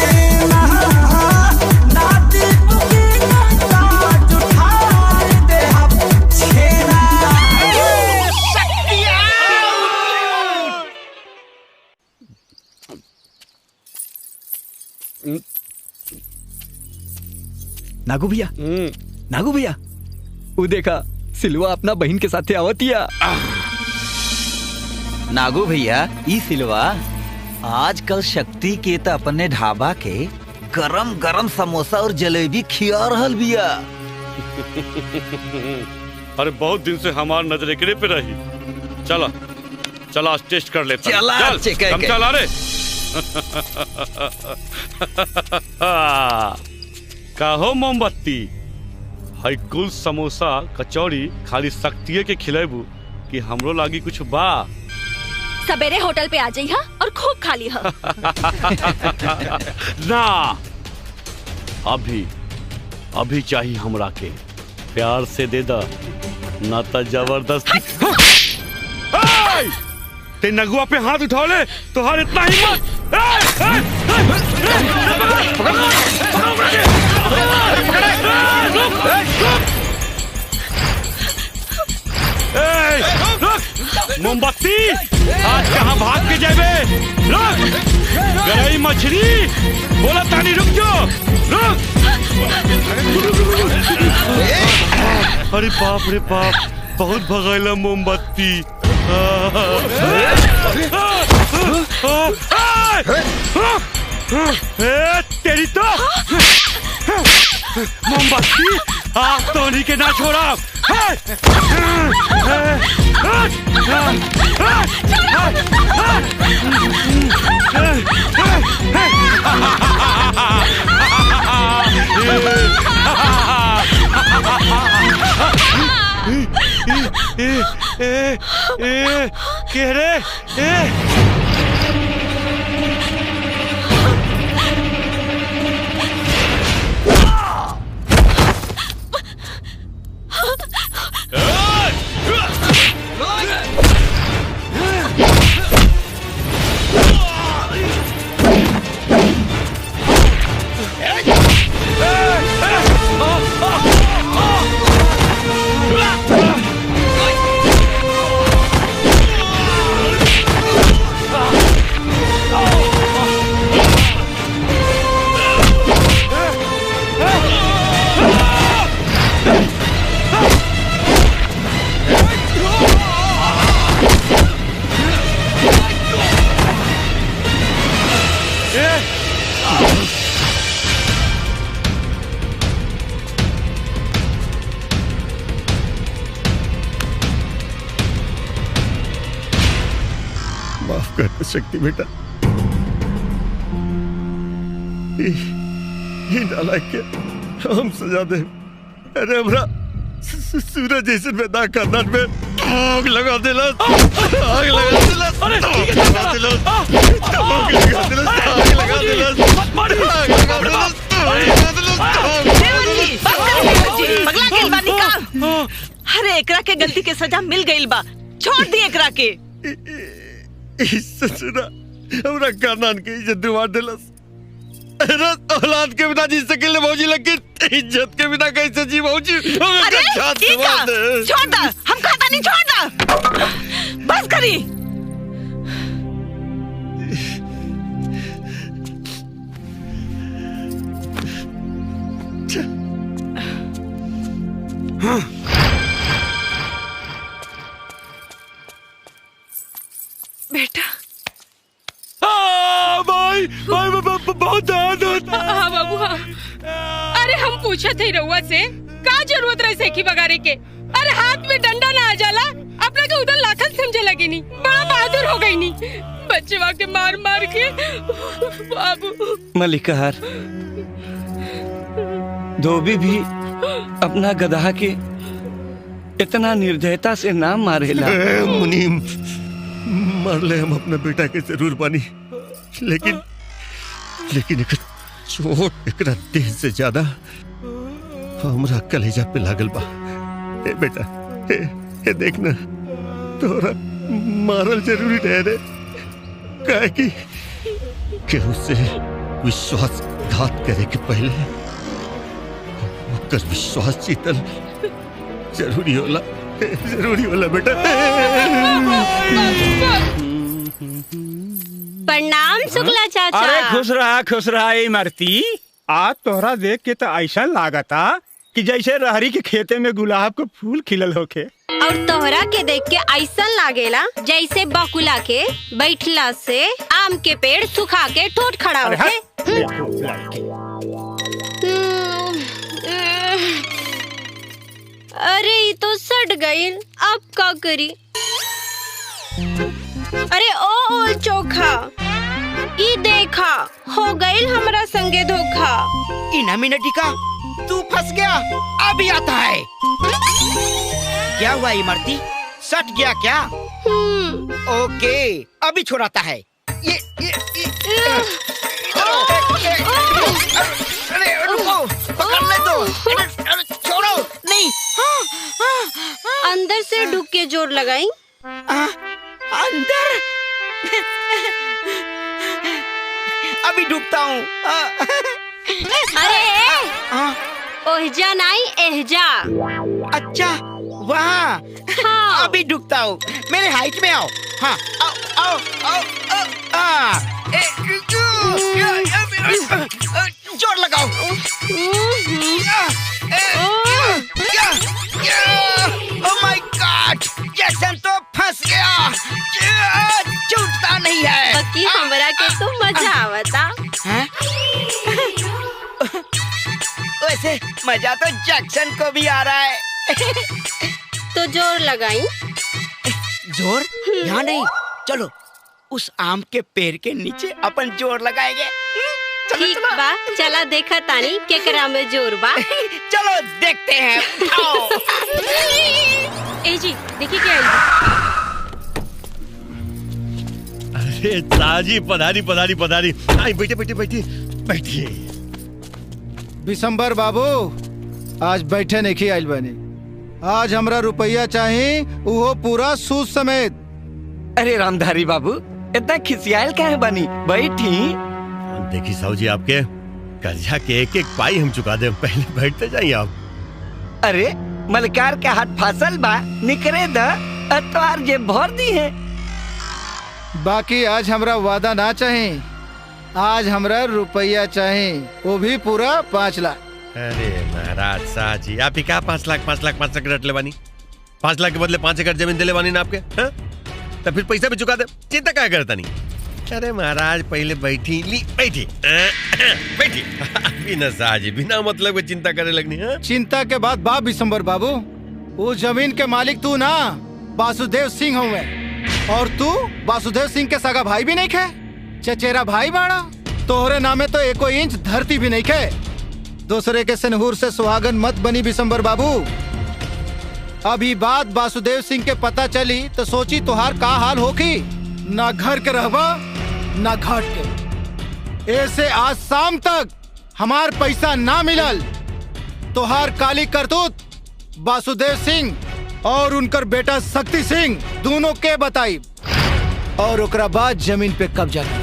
ना दे बुके ना ता खा दे हाथ छेना नागू भैया नागू भैया वो देखा सिलवा अपना बहन के साथे आवतिया। नागू भैया ई सिलवा आजकल शक्ति के त अपने ढाबा के गरम गरम समोसा और जलेबी खिया रहल बिया। अरे बहुत दिन से हमार नजर एकरे पे रही। चला चला आज टेस्ट कर लेते हैं। चला, चल चिकन हम के। चला रे काहो मोमबत्ती हई कुल समोसा कचौड़ी खाली शक्तिये के खिलेबू कि हमरो लागी कुछ बा। सवेरे होटल पे आ जाइहा और खूब खा लिहा। ना अभी अभी चाहिए हमरा के प्यार से दे दा ना तो जबरदस्ती। ए! ते नगुआ पे हाथ उठा ले तुहार इतना हिम्मत। मोमबत्ती आज कहाँ भाग के जाबे? रुक गरई मछली बोला तानी रुक जो रुक। अरे बाप रे बाप बहुत भगाइला मोमबत्ती। तेरी तो मोमबत्ती आप तो उन्हीं के ना छोड़ा। कह रे शक्ति बेटा, ये नालायक के हम सजा दे। अरे हमरा सूरज जैसे पैदा खानदान में आग लगा देला, आग लगा देला, आग लगा देला, आग लगा देला, आग लगा देला, पगला गेल बा निकाल। अरे एकरा के गलती के सजा मिल गइल बा, छोड़ दी एकरा के। ससुरा हमरा खानदान के इज्जत दिवा देलस। अरे औलाद के बिना जी सकेले भौजी, लेकिन इज्जत के बिना कैसे जी भौजी? अरे ठीक है, छोड़ दा, हम खाता नहीं, छोड़ दा, बस करी। बेटा भाई बहुत दर्द होता। हाँ बाबू हाँ। अरे हम पूछे थे रउआ से का जरूरत रहे सेखी बगारे के। अरे हाथ में डंडा ना आ जाला, अपने के उधर लाखन समझे लगी नहीं, बड़ा बहादुर हो गई नहीं, बच्चे के मार मार के। बाबू मलिकार, धोबी भी अपना गधा के इतना निर्दयता से ना मारेला। मुनीम, मार ले हम अपने बेटा के जरूर बानी, लेकिन एक चोट एकरा देह से ज्यादा हमरा कलेजा पे लागल बा। ए बेटा, ए देखना, तोरा मारल जरूरी रहे रे, काहे कि केहू से विश्वासघात करे के पहले ओकर विश्वास जीतल जरूरी होला, बेटा। प्रणाम शुक्ला चाचा। अरे खुश रहा इमरती। आज तोहरा देख के तो ऐसा लागता कि जैसे रहरी के खेते में गुलाब के फूल खिलल होके। और तोहरा के देख के ऐसा लागेला जैसे बकुला के बैठला से आम के पेड़ सुखा के ठोट खड़ा होके। अरे ये तो सड़ गई, अब का करी? अरे ओ चोखा, ई देखा हो गई हमरा संगे धोखा। इना मिनटी का तू फंस गया, अभी आता है। क्या हुआ इमरती, सट गया क्या? ओके, अभी छुड़ाता है। ये अरे रुको, पकड़ने दो, छोड़ो नहीं। अंदर से ढुक के जोर लगाई। अंदर अभी डूबता हूँ। अरे ओहजा नहीं एहजा। अच्छा वहाँ, हाँ। अभी डूबता हूँ, मेरे हाइट में आओ। हाँ आओ आओ आओ, आओ। जोर लगाओ। ओह माय गॉड, जैक्सन तो फंस गया, छूटता नहीं है। बाकी हमरा के तो मजा आवता। वैसे मजा तो जैक्सन को भी आ रहा है। तो जोर लगाई। जोर? यहाँ नहीं, चलो उस आम के पेड़ के नीचे अपन जोर लगाएंगे। ठीक बा, चला देखा तानी केकरा में जोर बा। चलो देखते हैं। ए जी देखिए क्या है। अरे ताजी पधारी। आई बैठिए। बिशंबर बाबू, आज बैठे नहीं आइल बनी। आज हमरा रुपया चाहिए, वो पूरा सूद समेत। अरे रामधारी बाबू, इतना खिसियाल काहे बनी? बैठी। देखिए साहू जी, आपके कर्जा के एक पाई हम चुका दे, पहले बैठते जाइए आप। अरे मलकार के हाथ फासल बा, निकरे द अतवार जे भर दी है। बाकी आज हमरा वादा ना चाहिए, आज हमरा रुपया चाहिए, वो भी पूरा 5 लाख। अरे महाराज शाह जी, आप ही क्या 5 लाख रट ले बानी? 5 लाख के बदले 5 एकड़ जमीन दिले बानी ना आपके, हाँ? तो फिर पैसा भी चुका दे, चिंता क्या करता नहीं। अरे महाराज पहले बैठी बिना शाह जी, बिना मतलब के चिंता करे लगनी है। चिंता के बाद बाप बिशंबर बाबू, वो जमीन के मालिक तू ना, वासुदेव सिंह हूँ मैं। और तू वासुदेव सिंह के सगा भाई भी नहीं खे, चचेरा भाई बाड़ा। तोहरे नामे तो एको इंच धरती भी नहीं खे। दूसरे के सनहूर से सुहागन मत बनी बिशंबर बाबू। अभी बात वासुदेव सिंह के पता चली तो सोची तुहार का हाल होगी। ना घर के रहबा ना घाट के। ऐसे आज शाम तक हमार पैसा ना मिलल तुहार काली करतूत वासुदेव सिंह और उनकर बेटा शक्ति सिंह दोनों के बताई और ओकरा बाद जमीन पे कब्जा कर।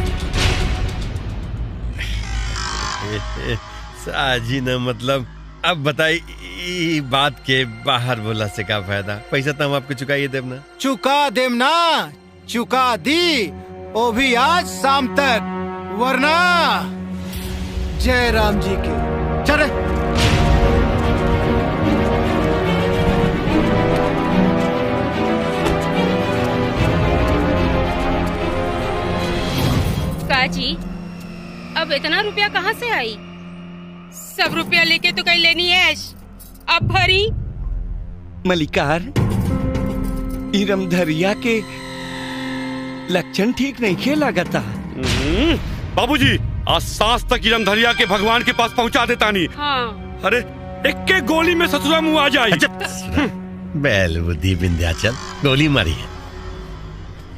साजी न मतलब अब बताई बात के बाहर बोला से क्या फायदा। पैसा तो हम आपको चुकाइए देव ना। चुका देव ना, चुका दी वो भी आज शाम तक, वरना जय राम जी की। चले काजी, अब इतना रुपया कहाँ से आई? सब रुपया लेके तो कहीं लेनी है, अब भरी। मलिकार, इरमधरिया के लक्षण ठीक नहीं खे लगता। बाबूजी, आज सांस तक इरमधरिया के भगवान के पास पहुंचा देता नहीं। हाँ। अरे एक गोली में ससुरा मुंह आ जाए। बैल बुद्धि विंध्याचल गोली मारी है।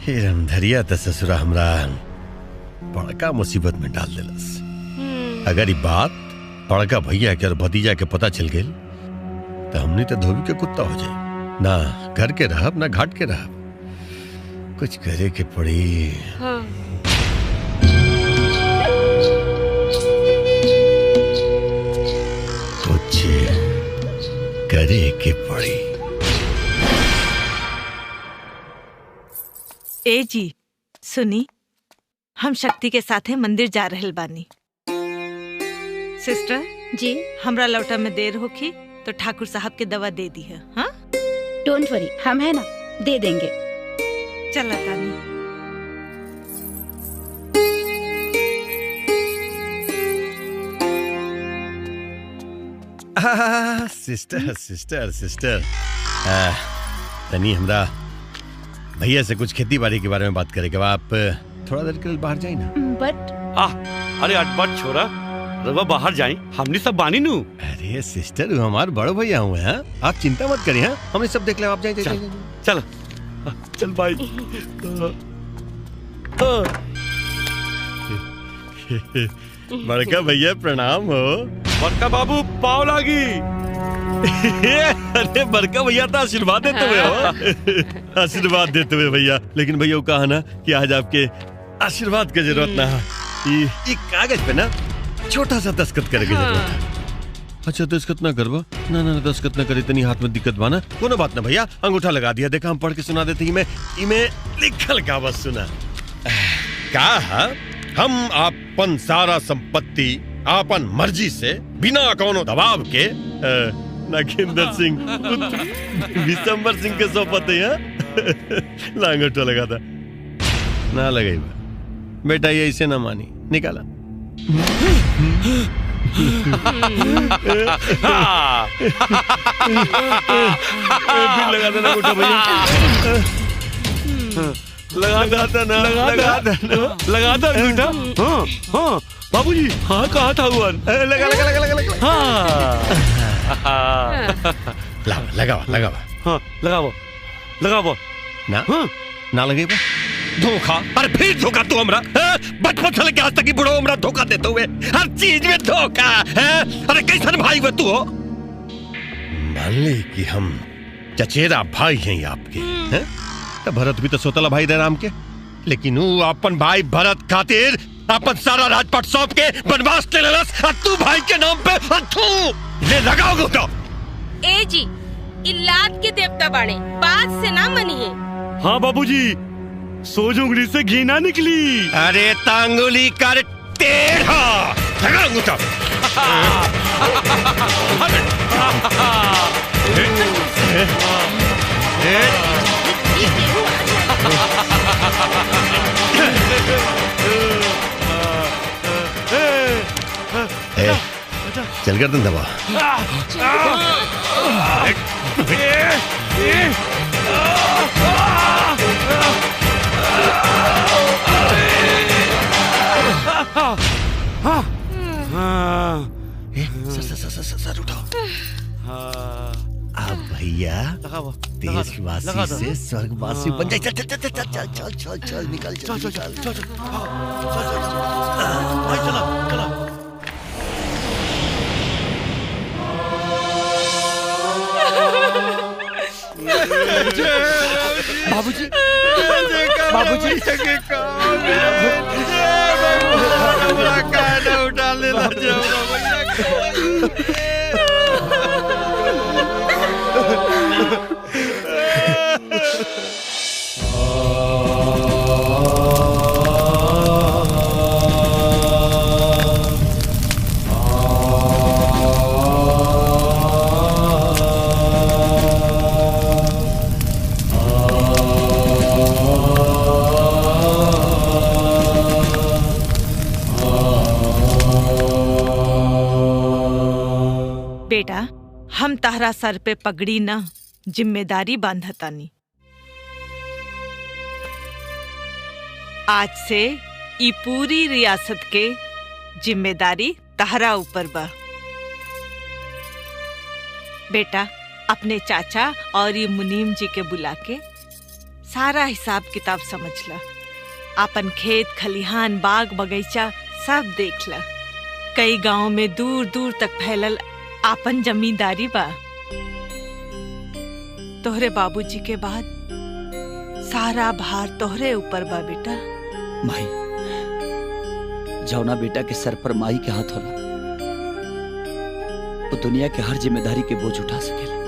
इरमधरिया तो ससुरा हमरा बड़का मुसीबत में डाल दिलस। अगर ये बात बड़का भैया के और भतीजा के पता चल गई तो हमने तो धोबी के कुत्ता हो जाए। ना घर के रहब ना घाट के रहब, कुछ करे के पड़ी। हाँ। कुछ करे के पड़ी। ए जी सुनी, हम शक्ति के साथे मंदिर जा रहल बानी। सिस्टर जी, हमरा लौटा में देर होखी तो ठाकुर साहब के दवा दे दी है। हाँ, डोंट वरी, हम है ना, दे देंगे। चला तानी। सिस्टर सिस्टर सिस्टर, तनी हमरा भैया से कुछ खेती बाड़ी के बारे में बात करेगा। आप थोड़ा देर के लिए बाहर जाए ना। बट अरे अटपट छोरा, रवा बाहर जाए, हमने सब बानी नू। अरे सिस्टर, हमारे बड़े भैया हुए हैं, आप चिंता मत करिए। हमने सब देख लिया, आप जाए। चल चल भाई। बड़का भैया प्रणाम हो। बड़का बाबू पाव लागी। अरे बड़का भैया तो आशीर्वाद देते हुए हो। आशीर्वाद देते हुए भैया, लेकिन भैया वो कहा ना कि आज आपके आशीर्वाद की जरूरत ना है। ये कागज पे ना छोटा सा दस्तखत करे की जरूरत है। अच्छा दस्तखत ना करवा? ना ना दस्तखत ना करे, इतनी हाथ में दिक्कत बाना। कोनो बात ना भैया, अंगूठा लगा दिया। देखा हम पढ़ के सुना देते। इमे लिखल का बस सुना। कहा हम आपन सारा संपत्ति आपन मर्जी से बिना कोनो दबाव के नागेंद्र सिंह विशंबर सिंह के सौंपत है। लांगोटा लगा था ना लगे बेटा, ये ऐसे ना मानी, निकाला। फिर लगा देना अंगूठा भैया। लगा था अंगूठा। हाँ हाँ बाबूजी, हाँ कहा था हुआ। लगा लगा लगा लगा लगा। लगावा लगावा। हाँ लगावा लगावा। ना ना लगे धोखा। अरे फिर धोखा तू हमरा बचपन से लेके आज तक की बुढ़ो हमरा धोखा देते हुए, हर चीज में धोखा है। अरे कैसन भाई हुए तू हो? मान ली कि हम चचेरा भाई हैं आपके, हैं? तो भरत भी तो सोतला भाई रहे राम के, लेकिन वो अपन भाई भरत खातिर अपन सारा राजपाट सौंप के बनवास ले लेलस। और तू भाई के नाम पे तू ले लगाओगे तो? ए जी, इलाद के देवता बाड़े, बात से ना मनिए। हाँ बाबूजी, सोज उंगली से घी ना निकली। अरे तांगुली कर टेढ़ा लगाऊंगा तो। चल गर्दन दबा। हाँ हाँ हाँ सर उठाओ। अब भैया देशवासी से स्वर्गवासी बन जाए। चल चल चल चल चल चल चल चल निकल चल चल चल चल चलो। बाबूजी बाबूजी उठा लेना बेटा, हम तारा सर पे पगड़ी ना जिम्मेदारी बांधतानी। आज से ई पूरी रियासत के जिम्मेदारी तारा ऊपर बा। बेटा, अपने चाचा और ये मुनीम जी के बुला के सारा हिसाब किताब समझ ला। अपन खेत खलिहान बाग बगीचा सब देख ला। कई गांव में दूर दूर तक फैलल आपन जमींदारी बा। तोहरे बाबूजी के बाद सारा भार तोहरे ऊपर बा बेटा। माई, जौना बेटा के सर पर माई के हाथ होला, वो दुनिया के हर जिम्मेदारी के बोझ उठा सकेला।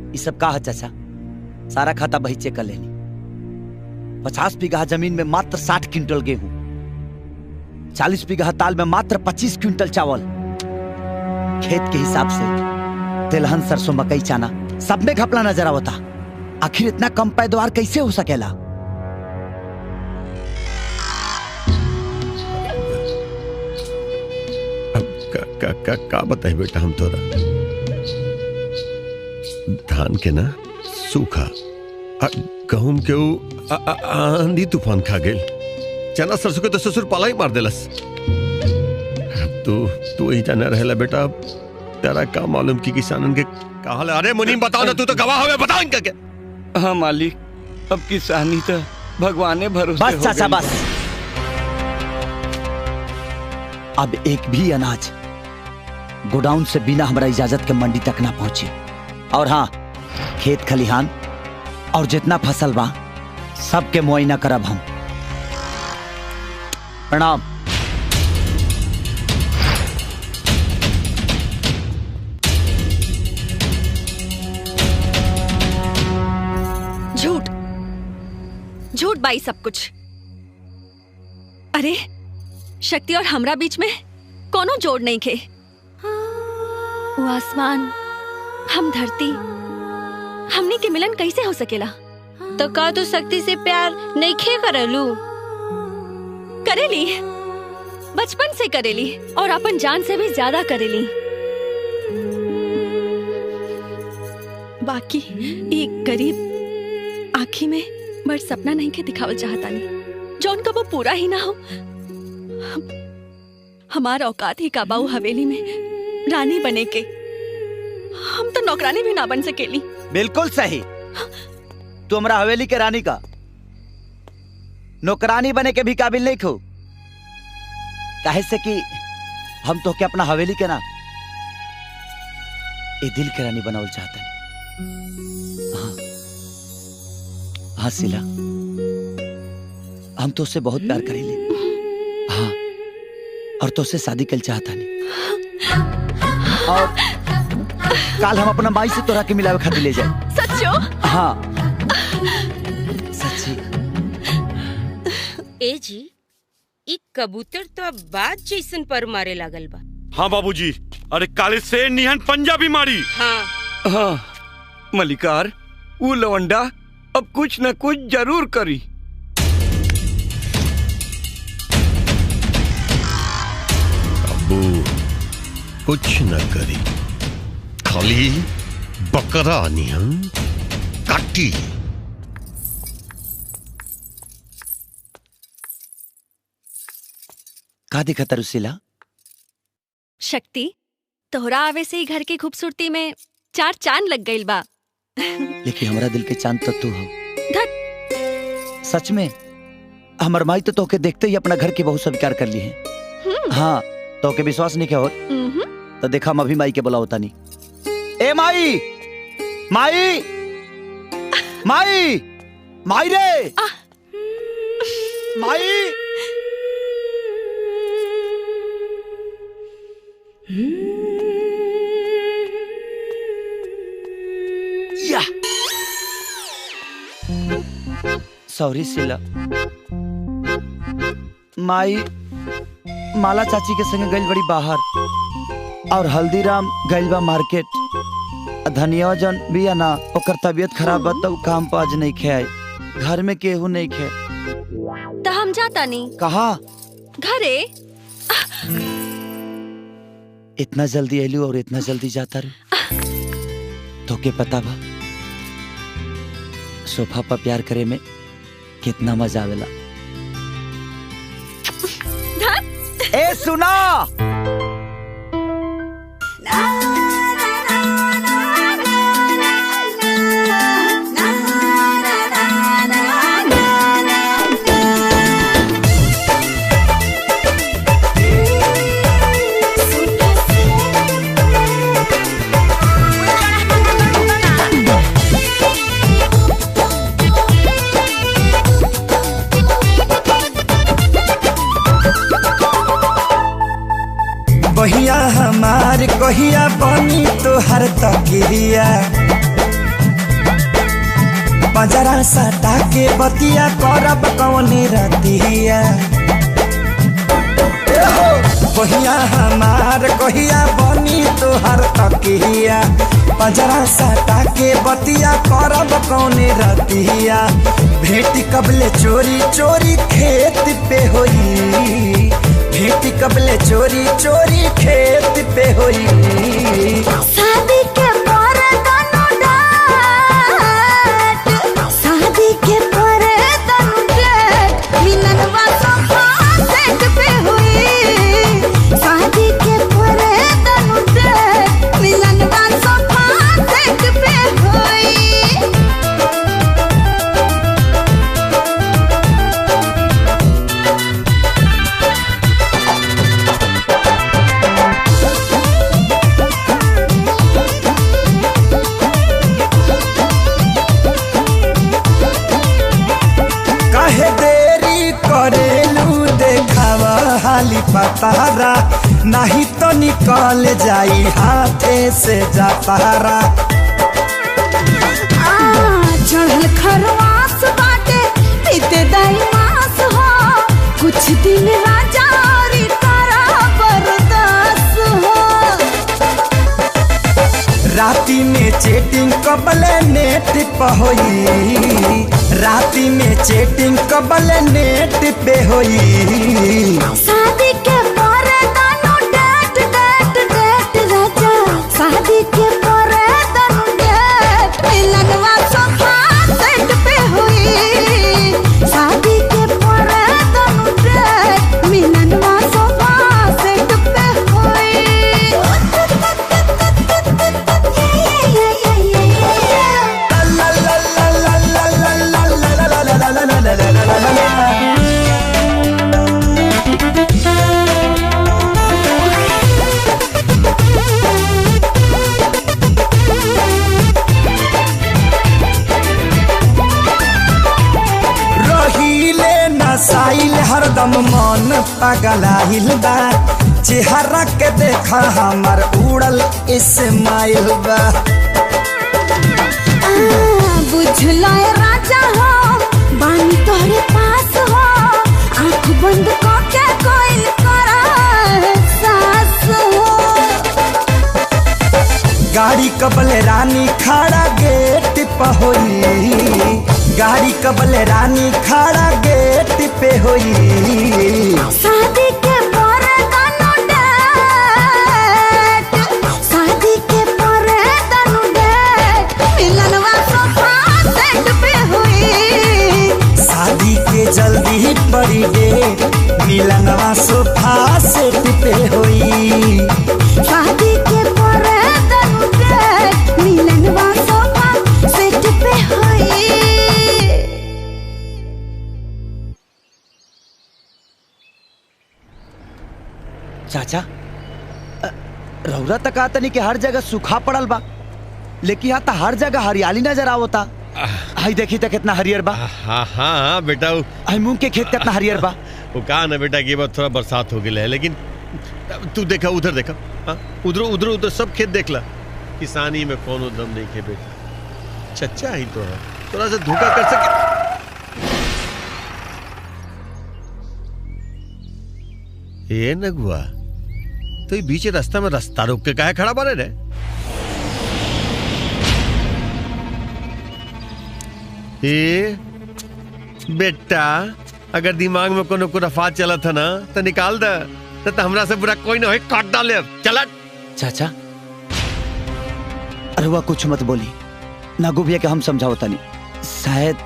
ये सब का है चाचा? सारा खाता बहीचे कर लेनी। 50 बीघा जमीन में मात्र 60 क्विंटल गेहूं, 40 बीघा ताल में मात्र 25 क्विंटल चावल। खेत के हिसाब से तिलहन, सरसों, मकई, चना सब में घपला नजर आवता। आखिर इतना कम पैदावार कैसे हो सकेला? अब का बताए बेटा हम तोरा। धान के ना सूखा, गहूम के आंधी तूफान खा गेल। चना सरसों के तो ससुर पाला ही मार देलस। तू ही जाना रहेला बेटा। तेरा का मालूम कि किसानन के का हाल है? अरे मुनीम बताओ ना, तू तो गवाह हवे, बताओ इनका क्या। हाँ मालिक, अब किसानी तो भगवाने भरोसे। बस चाचा बस। अब एक भी अनाज गोडाउन से बिना हमारा इजाजत के मंडी तक ना पहुंचे। और हाँ, खेत खलिहान और जितना फसल बा सबके मुआयना करब हम। प्रणाम। झूठ झूठ बाई सब कुछ। अरे शक्ति और हमरा बीच में कोनो जोड़ नहीं खे। वो आसमान, हम धरती, हमनी के मिलन कैसे हो सकेला? तो का तू शक्ति से प्यार नहीं खे करलू? करेली, बचपन से करेली और अपन जान से भी ज्यादा करेली। बाकी एक गरीब आँखी में बड़ सपना नहीं के दिखावल चाहता नहीं, जो उनका वो पूरा ही ना हो। हमारा औकात ही काबाऊ हवेली में रानी बने के। हम तो नौकरानी भी ना बन सकेली। बिल्कुल सही। तू हमरा हवेली के रानी का नौकरानी बने के भी काबिल नहीं खो। काहे से कि हम तो के अपना हवेली के ना ए दिल के रानी बनावल चाहते हैं। हाँ हाँ सिला, हम तो उससे बहुत प्यार करेले। हाँ, और तो उससे शादी कर चाहता नहीं। और काल हम अपना माई से तोरा के मिलावे खातिर ले जाए। सच्चो? हाँ सच्ची। ए जी, ई कबूतर तो अब बात जैसन पर मारे लागल बा। हाँ बाबूजी, अरे काले से निहन पंजा भी मारी। हाँ हाँ मलिकार, वो लवंडा अब कुछ न कुछ जरूर करी। अब्बू, कुछ न करी, खाली बकरा नियन काटी। का दिखा तरुशिला? शक्ति, तोहरा आवे से ही घर की खूबसूरती में 4 चांद लग गइल बा। लेकिन हमारा दिल के चांद तो तू हो। सच में हमर माई तो तोके देखते ही अपना घर की बहुत स्वीकार कर ली है। हाँ, तोके विश्वास नहीं क्या हो तो देखा हम अभी माई के बुलाओ तानी। ए माई, माई, माई, माई रे, माई। या सॉरी शीला। माई माला चाची के संग गइल बड़ी बाहर और हल्दीराम गइल बा मार्केट। धनिया जन बिया ना ओकर तबीयत खराब बा तो काम पे आज नहीं खाए। घर में केहू नहीं खे तो हम जाता नहीं। कहा? घरे। इतना जल्दी एलू और इतना जल्दी जाता रू? तो के पता बा सोफा पर प्यार करे में कितना मजा आवेला। ए सुना, बहिया हमार कहिया बनी तोहर तकिया, पंजरा सटा के बतिया करब कौने रतिया। बहिया हमार कहिया बनी तोहर तकिया, पंजरा सटा के बतिया करब कौने रतिया। भेटी कबले चोरी चोरी खेत पे होई, भेटी कबले चोरी चोरी खेत पे होई। शादी के पर तनु डाट, शादी के पर तनु डाट, मिलनवा सोफा सेट पे हुई। शादी के पर तनु डाट, मिलनवा सोफा सेट पे हुई। हाली पतारा नहीं तो निकल जाई हाथे से जातारा। चढ़ल खरवास बाटे पीते दाई मास हो, कुछ दिन राजा और तारा बरदास हो। राती में चेटिंग कबले नेट पे होई, राती में चेटिंग कबले नेट पे होई। शादी के पर तनु डेट डेट डेट राजा, शादी के पर तनु डेट, मिलनवा सोफा सेट पे हुई। शादी के पर तनु डेट, मिलनवा सोफा सेट पे हुई। साइल हरदम मन पगलाइल बा, चेहरा के देखा हमर उड़ल इस्माइल बा। बुझला राजा हो बानी तोहरे पास हो, आँख बंद करके कोई करा सास हो। गाड़ी कबले रानी खड़ा गेट पे होई, गाड़ी कबले रानी खड़ा गेट पे होई। शादी के पर तनु डेट, चाचा रौरा तक आता नहीं कि हर जगह सूखा पड़ल बा, लेकिन यहाँ तो हर जगह हरियाली नजर आवता। हाय देखी तो कितना हरियर बा। हाँ हाँ बेटा, हाय मूंग के खेत कितना हरियर बा। वो कहा ना बेटा कि थोड़ा बरसात हो गई है, लेकिन तू देखा उधर देखा, हाँ उधर उधर उधर सब खेत देख ला, किसानी में कौन दम नहीं खे बेटा। चच्चा ही तो है, थोड़ा सा धोखा कर सके। ये नगुआ तो ये बीच रास्ता में रास्ता रोक के काहे खड़ा बने रे? ये बेटा अगर दिमाग में कोनो खुराफात चला था ना तो निकाल दे, तो हमरा से बुरा कोई ना हो, काट डाले। चला चाचा अरे वह कुछ मत बोली, नागो भैया के हम समझावता नहीं, शायद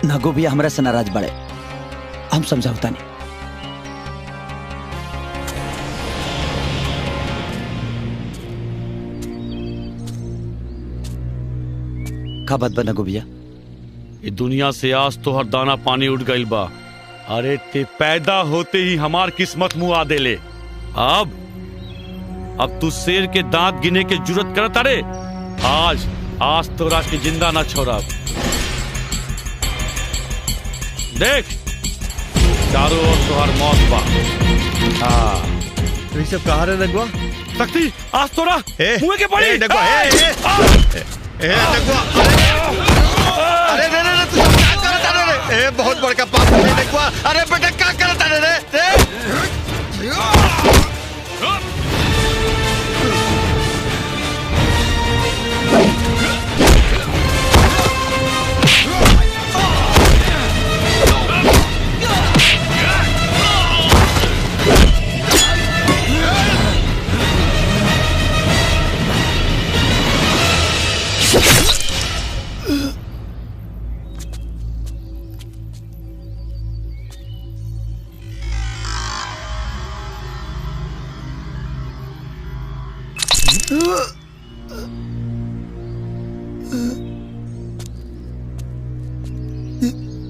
नागो भैया हमरा से नाराज बड़े, हम समझावता नहीं। का बात बा नागो भैया? ये दुनिया से आज तो हर दाना पानी उठ गइल बा। अरे ते पैदा होते ही हमार किस्मत मुआ देले। अब तू शेर के दांत गिने के जुर्रत करत अरे? आज तोरा के जिंदा ना छोड़ब। देख चारों ओर तोहर मौत बा। हाँ ये सब कहा रे नगुआ? शक्ति आज तोरा मुंह के पड़ी। नगुआ अरे रे रे तू क्या करता रे? बहुत बड़का पाप है नगुआ। अरे बेटा क्या करता रे?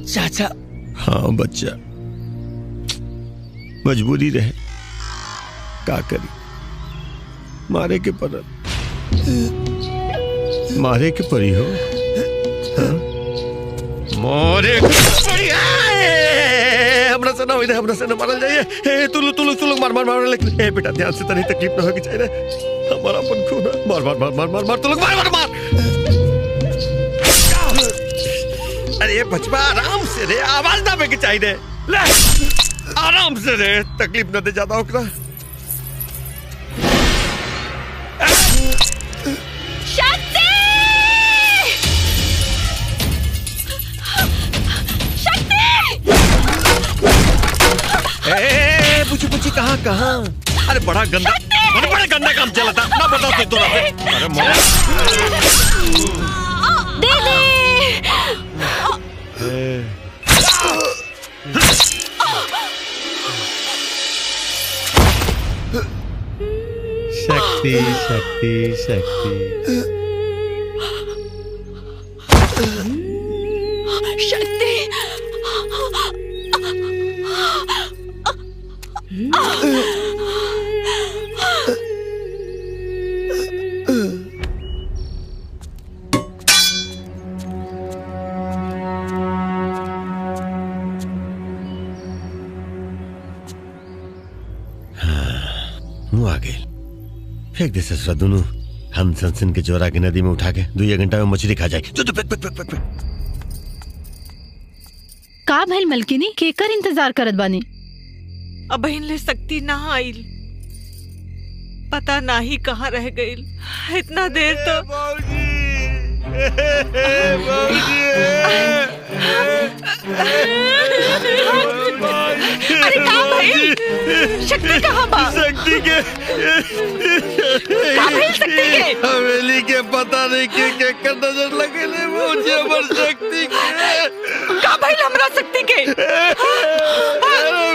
चाचा हाँ बच्चा, मजबूरी रहे, का करी, मारे के परी हो। हाँ? मारे के परी हमरा से ना हो, हमरा से ना मारल जाइए। तू लोग मार, लेकिन बेटा ध्यान से, तनी तकलीफ ना होगी चाहिए। हमारा अपन खून है। मार तू लोग मार। अरे बचवा आराम से रे, आवाज ना बेके चाहिए। ले आराम से रे, तकलीफ न दे ज्यादा ओकरा। शक्ति! पूछी कहाँ? अरे बड़ा गंदा काम चला था ना, बताओ तो। अरे दे शक्ति आ गए। फेंक दे ससुरा दोनों, हम सनसन के जोरा के नदी में उठा के 2 घंटा में मछली खा जाए। जो फेंक। का भइल मलकिनी, केकर इंतजार करत बानी? अब ले सकती ना आइल, पता ना ही कहाँ रह गइल। इतना देर तो अरे कहाँ भाई? शक्ति कहाँ बा? शक्ति के हवेली के पता नहीं के कर नजर लगे ले मुझे अमर शक्ति के। कहाँ भाई हमरा शक्ति के?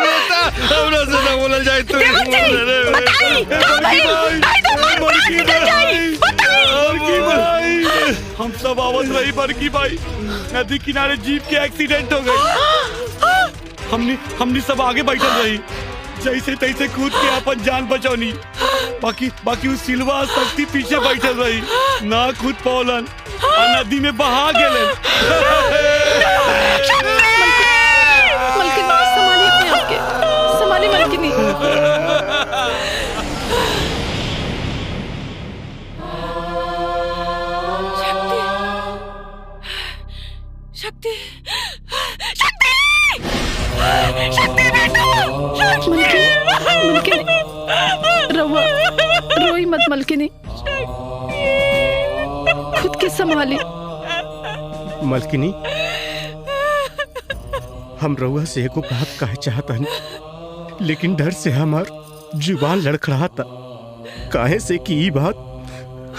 बेटा हमरा से ना बोला जाए तो बताई कहाँ भाई? भाई तो मार निकल जाए, बताई। हम सब आवाज रही बड़की भाई, नदी किनारे जीप के एक्सीडेंट हो गई। हमने सब आगे बैठल रही, जैसे तैसे कूद के अपन जान बचौनी। बाकी उस सिलवा शक्ति पीछे बैठल रही, ना कूद पौलन और नदी में बहा गेलन। मलकिनी संभालिए अपने आप के, संभालिए मलकिनी। शक्ति शक्ति शक्ति बेटा। मलकिनी रवा रोई मत मलकिनी, खुद के संभाली। मलकिनी हम रउआ से एको बात कहे चाहता नहीं, लेकिन डर से हमार जुबान लड़खड़ाता। काहे से कि ई बात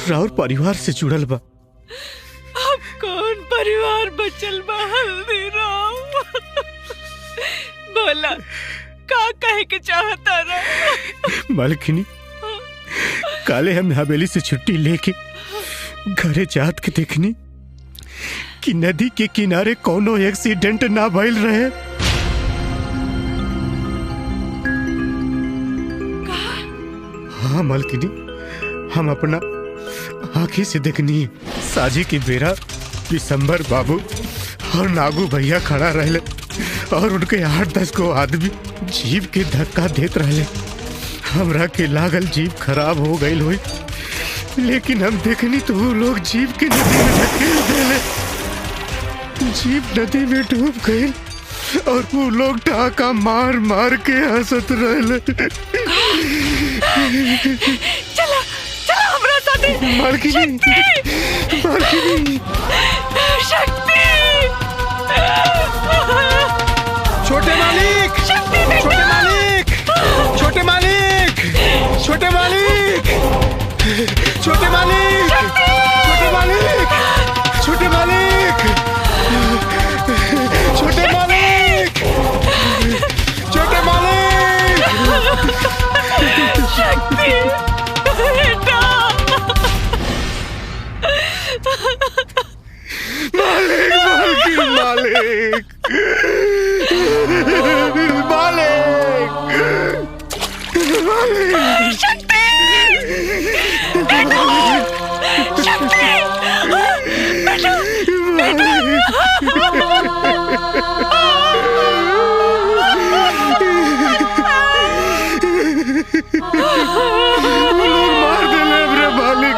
राउर परिवार से जुड़ल बा। अब कौन परिवार बचल बा हल्दीराम? बोला का कहे के चाहता रहा? मलकिनी काले हम हवेली से छुट्टी लेके घरे जात के देखनी कि नदी के किनारे कोनो एक्सीडेंट ना भइल रहे। हाँ मलकिनी हम अपना आंखें से देखनी साजी की बेरा दिसंबर बाबू और नागू भैया खड़ा रहले और उनके 8-10 को आदमी जीप के धक्का देत रहले। हमरा के लागल जीप खराब हो गई हुई, लेकिन हम देखनी तो वो लोग जीप के नदी में धकेल देले। जीप नदी में डूब गई और वो लोग टाका मार मार के हंसत रहले। चला चला हमरा साथे। मलकिनी शक्ति छोटे मालिक, छोटे मालिक, छोटे मालिक, छोटे मालिक, छोटे मालिक, छोटे मालिक, छोटे मालिक, छोटे मालिक, छोटे मालिक। शक्ति बेटा। मालिक मालिक मालिक मालिक शक्ति बेटा, शक्ति बेटा, मार देले रे मालिक।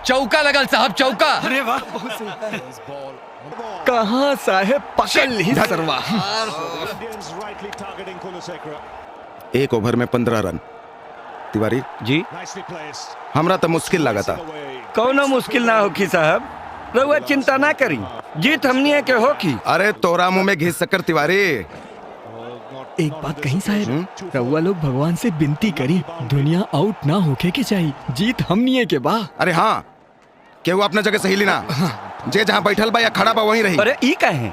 चौका लगल साहब, चौका। अरे वाह, कहाँ साहेब पकड़ ली सरवा। 1 ओवर में 15 रन। तिवारी जी हमरा तो मुश्किल लगा था। कौनो मुश्किल ना होखी साहब, रउआ चिंता ना करी, जीत हमनी के होखी। अरे तोरा मुंह में घिस सकर तिवारी। एक बात कहीं साहब, रउआ लोग भगवान से विनती करी दुनिया आउट ना होके के चाहिए, जीत हमनी के बा। अरे हाँ, केहू अपना जगह सही लेना। जे जहाँ बैठल बा या खड़ा बा वहीं रही। अरे ई काहे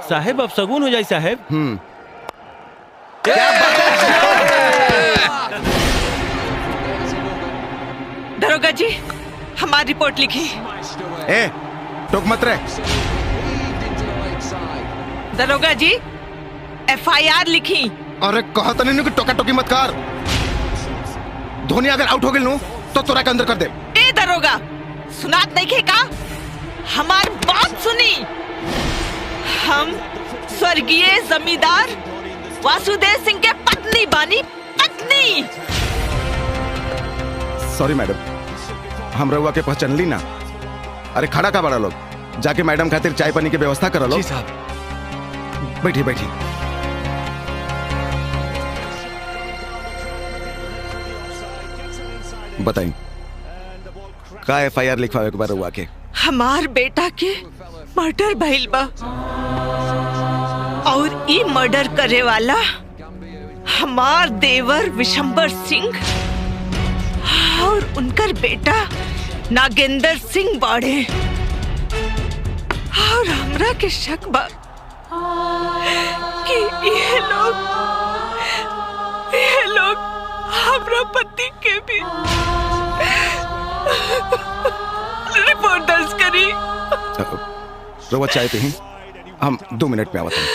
साहेब, अब सगुन हो जाए साहेब। दरोगा जी हमारी रिपोर्ट लिखी। ए टोक मत रे। दरोगा जी FIR लिखी। अरे कहा तो नहीं कि टोका टोकी मत कर। धोनी अगर आउट हो गई नु तो तोरा के अंदर कर दे। ए दरोगा सुनात नहीं खे का? हमार बात सुनी। हम स्वर्गीय जमींदार वासुदेव सिंह के पत्नी बानी, पत्नी। सॉरी मैडम, हम रउआ के पहचान ली ना। अरे खड़ा का बड़ा लोग, जाके मैडम खातिर चाय पानी की व्यवस्था करा लो। जी साहब। बैठी बैठी। बताई का FIR लिखवावे के बारे हुआ के? हमार बेटा के मर्डर भइल बा और ई मर्डर करे वाला हमार देवर विशंबर सिंह और उनकर बेटा नागेंद्र सिंह बाड़े। और हमरा के शक बा कि ये लोग हमरा पति के भी रिपोर्ट दर्ज करी। रउआ चाय पे ही हम 2 मिनट में आवत हैं।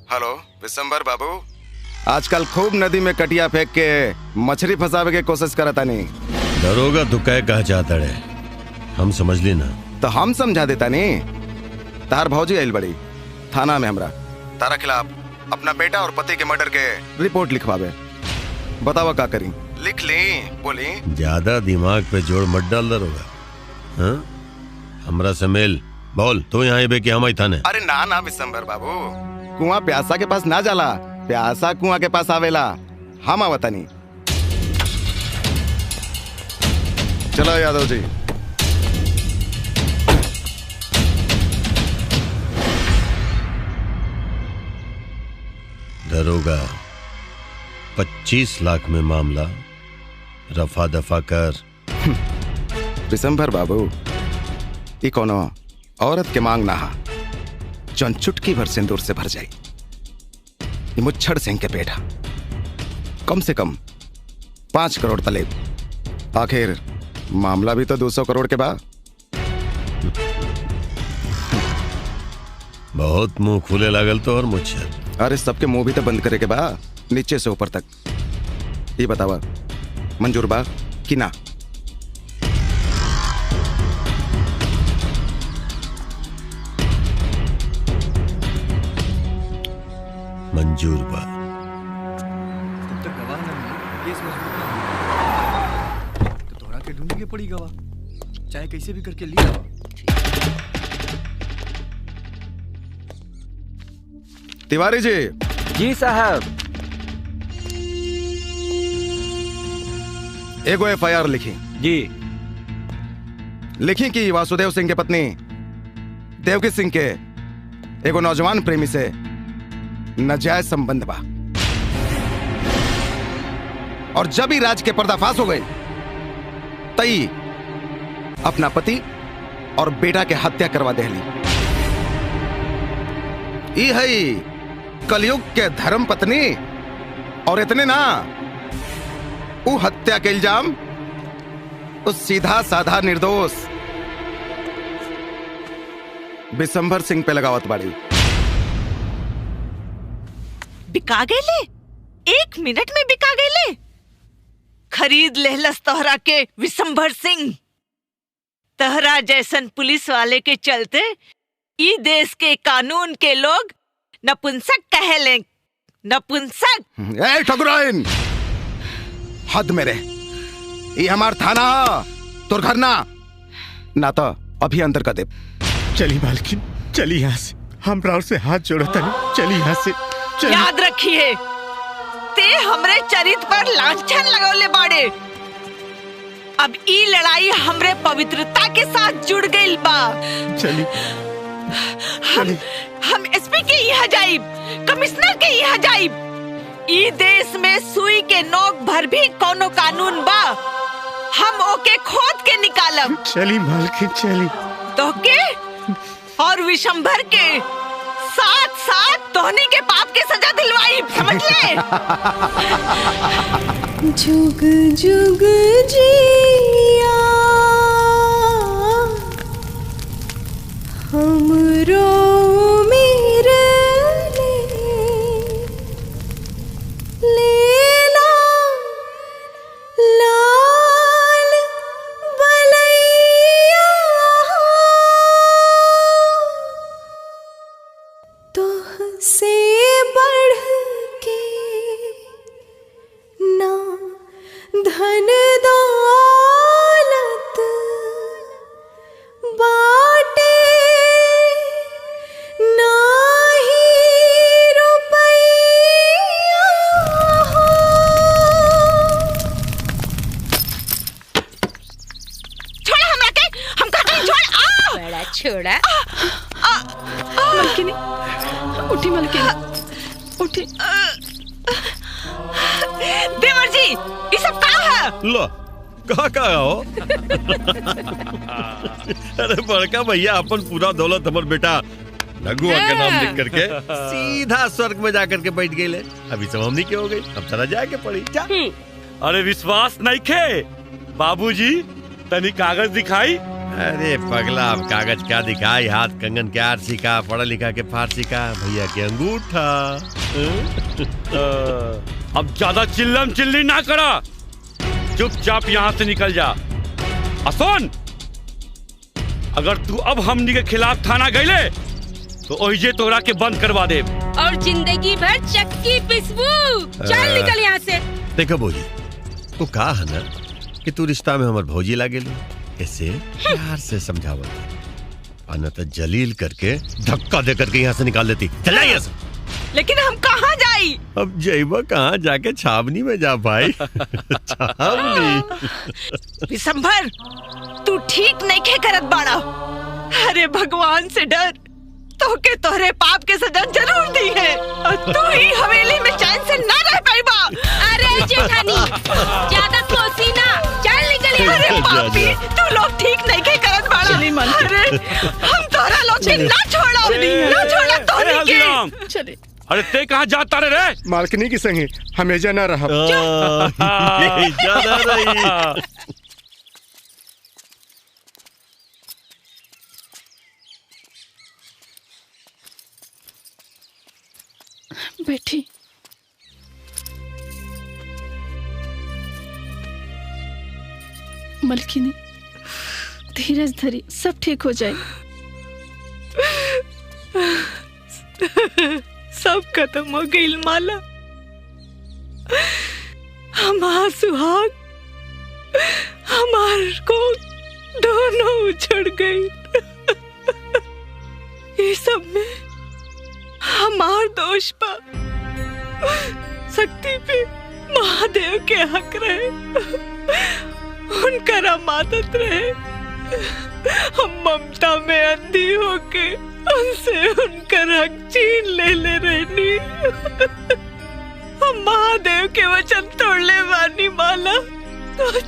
हेलो विशंबर बाबू, आजकल खूब नदी में कटिया फेंक के मछली फंसावे के कोशिश करता नहीं। दरोगा दुकाय कहा चाहता है, हम समझ ली ना। तो हम समझा देता नहीं। तार भौजी आइल बड़ी थाना में, हमरा तारा खिलाफ अपना बेटा और पति के मर्डर के रिपोर्ट लिखवावे। बतावा का करी? लिख ली, बोली। ज्यादा दिमाग पे जोर मत डाल दरोगा। हाँ? हमरा से मेल बोल, तू यहाँ बे कि हम आई थाने? अरे ना ना विशंबर बाबू, कुआं प्यासा के पास ना जाला, प्यासा कुआं के पास आवेला। हम आवता नहीं। चलो यादव जी। दरोगा 25 लाख में मामला रफा दफा कर। विशंबर बाबू, ई कोनो औरत के मांग ना हा जौन चुटकी भर सिंदूर से भर जाई। ये मुच्छड़ सिंह के पेट हा, कम से कम 5 करोड़ तले। आखिर मामला भी तो 200 करोड़ के बाद। बहुत मुंह खुले लागल तो और मुच्छड़। अरे सबके मुंह भी तो बंद करे के बा, नीचे से ऊपर तक। ये बतावा मंजूर बा कि ना? मंजूर बा। तो गवाह ना मिले, केस मजबूत ना हो तो तोरा के ढूंढ के पड़ी गवाह, चाहे कैसे भी करके लिया गवा। तिवारी जी। जी साहब। एगो FIR लिखी। जी। लिखी कि वासुदेव सिंह के पत्नी देवकी सिंह के एगो नौजवान प्रेमी से नाजायज संबंध बा, और जब ही राज के पर्दाफाश हो गए तई अपना पति और बेटा के हत्या करवा देली। ई है कलयुग के धर्म पत्नी। और इतने ना, वो हत्या के इल्जाम उस सीधा साधा निर्दोष विशंबर सिंह पे लगावत बाड़ी। बिका गेले? 1 मिनट में बिका गेले? खरीद लेहलस तोहरा के विशंबर सिंह। तहरा जैसन पुलिस वाले के चलते ई देश के कानून के लोग नपुंसक कहेले। नपुंसक। ए ठकुराइन, हद मेरे। ये हमार थाना, तोर घर ना। ना तो अभी अंदर कर दे। चली मालकिन, चली यहाँ से। हम राव से हाथ जोड़ता नहीं, चली यहाँ से। याद रखिए, ते हमरे चरित्र पर लांछन लगौले बाड़े। अब ई लड़ाई हमरे पवित्रता के साथ जुड़ गई बा। चली। हम एसपी के यहाँ जाइब, कमिश्नर के यहाँ जाइब। ई देश में सुई के नोक भर भी कोनो कानून बा, हम ओके खोद के निकालब। चली मालकिन, चली। तो के और विशंभर के साथ साथ तोहनी के पाप के सजा दिलवाई, समझ ले। जुग जुग जिया हमरो मेरे लेला लाल बलैया तोह से बढ़ के ना धन दौलत बाटे ना ही रुपैया छोड़ हमरा के, हम कहते हैं छोड़। बड़ा छोड़ा। मलकिनी, उठी मलकिनी, उठी। देवर जी, ये सब का है? लो कहा हो? अरे बड़का भैया अपन पूरा दौलत हमर बेटा नगुआ के नाम लिख करके सीधा स्वर्ग में जाकर के बैठ गए। अभी सब हमनी के हो गई, अब चला जाए के पड़ी। जा अरे विश्वास नहीं खे बाबूजी, तनी कागज दिखाई। अरे पगला, अब कागज क्या दिखाई, हाथ कंगन के आरसी का, पढ़ा लिखा के फारसी का, भैया के अंगूठा। अब ज्यादा चिल्लम चिल्ली ना करा, चुपचाप यहाँ से निकल जा। सुन, अगर तू अब हमनी के खिलाफ थाना गईले तो ओहिजे तोरा के बंद करवा दे और जिंदगी भर चक्की पिसबू। चल निकल यहाँ से। देखो भौजी, तू कहा है ना कि तू रिश्ता में हमार भौजी लागे लो, ऐसे प्यार से समझावत, आना तो जलील करके धक्का दे करके यहाँ से निकाल देती। चल जा यहाँ से। लेकिन हम कहाँ जाई? अब जइबा कहाँ, जाके छावनी में जा भाई। छावनी। विशंभर, तू ठीक नहीं खे करत बाड़ा। अरे भगवान से डर, तो के तोहरे पाप के सजा जरूर दी है और तू ही हवेली में चैन से ना रह पाईबा। अरे जेठानी, ज्यादा कोसी ना, चल निकल यहाँ से। अरे पापी, तू लोग ठीक नहीं खे करत बाड़ा। अरे हम तोरा लोग के ना छोड़ा तोहनी के। चले। अरे ते कहाँ जाता रे? मालकिनी की संगे हमेशा ना रहा। बैठी। मलकिनी, धीरज धरी, सब ठीक हो जाए। सब खत्म हो गई माला। हमार सुहाग, हमार को दोनों उछड़ गई। ये सब में हमार दोष पा। शक्ति पे महादेव के हक रहे, उनका रामादत रहे। हम ममता में अंधी होके उनसे उनका हक छीन ले रहनी। हम महादेव के वचन तोड़ले वानी माला।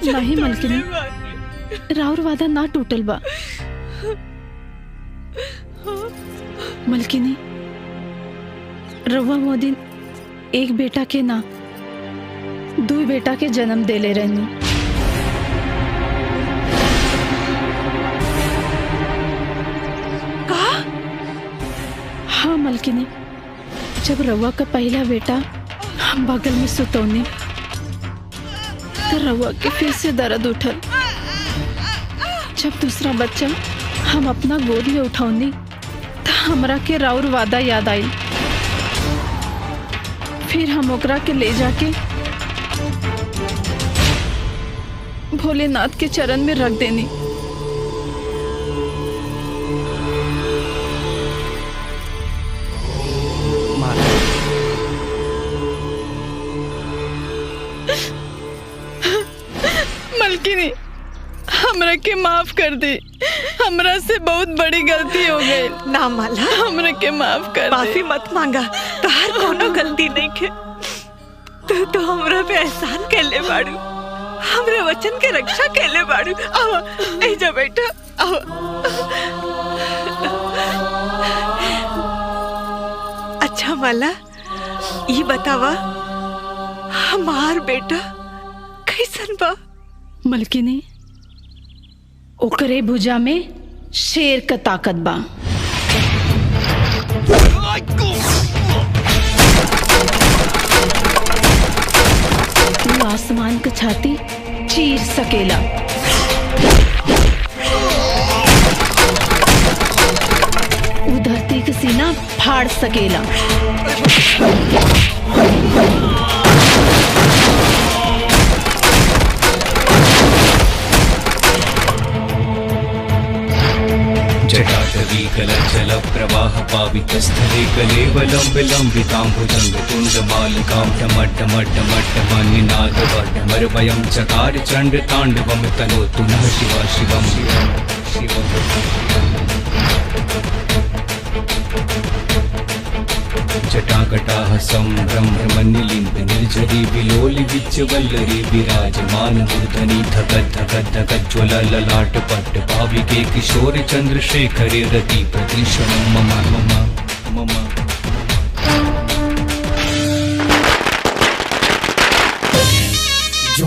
नहीं मलकिनी, राउर वादा ना टूटल बा। मलकिनी, रउआ मोदिन एक बेटा के ना, दो बेटा के जन्म देले रहनी। हाँ मलकिनी, जब रउआ का पहला बेटा हम बगल में सुतौनी तो रउआ के फिर से दर्द उठल। जब दूसरा बच्चा हम अपना गोद में उठौनी तो हमरा के राउर वादा याद आई। फिर हम ओकरा के ले जाके भोलेनाथ के चरण में रख देनी। मलकिनी, हमरा के माफ कर दे, हमरा से बहुत बड़ी गलती हो गई। ना माला, हमरा के माफ कर दे। माफी मत मांगा, तार कोनो गलती नहीं के। तू तो हमरा पे एहसान कैले बाड़ू, हमरे वचन के रक्षा कैले बाड़ू। आओ ए जा बेटा, आओ। अच्छा माला, ये बतावा हमार बेटा कैसन बा? मलकिनी, ओकरे भुजा में शेर का ताकत बा। तू आसमान का छाती चीर सकेला। वो धरती का सीना फाड़ सकेला। जटाटवी कलचल प्रवाह पावितस्थले कलेवलं विलम्बिताम्बुजं तुण्डमालिकां टमट्टमट्टमट्टमन्निनादवटमरवयं चकार चण्डताण्डवं तनोतु नः शिवा शिवं जटाकटाः सम्भ्रमन्निलिम्ब निर्झरी विलोलि विच्चवल्लरी विराजमान मूर्धनि धगद् धगद् धगज्ज्वल ललाट पट्ट भाविके किशोर चन्द्रशेखरे रति प्रतीक्षणं मम मम मम। जो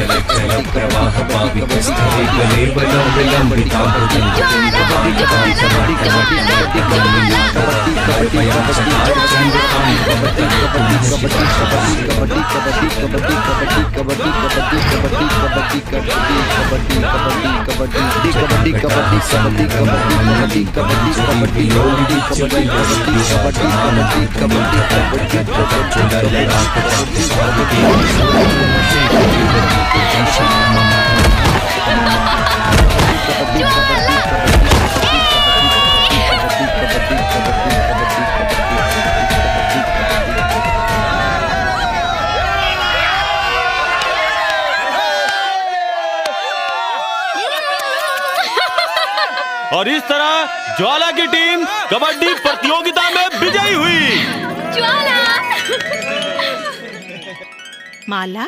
जल प्रवाह पावित स्थले गले बलम्बिताम्बुजं और इस तरह ज्वाला की टीम कबड्डी प्रतियोगिता में विजयी हुई। माला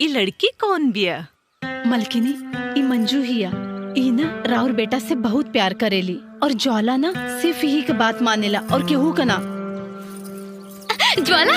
ये लड़की कौन बिया? मलकिनी ई मंजू हिया। ई ना राउर बेटा से बहुत प्यार करेली और ज्वाला ना सिर्फ यही के बात मानेला और केहू का ना। ज्वाला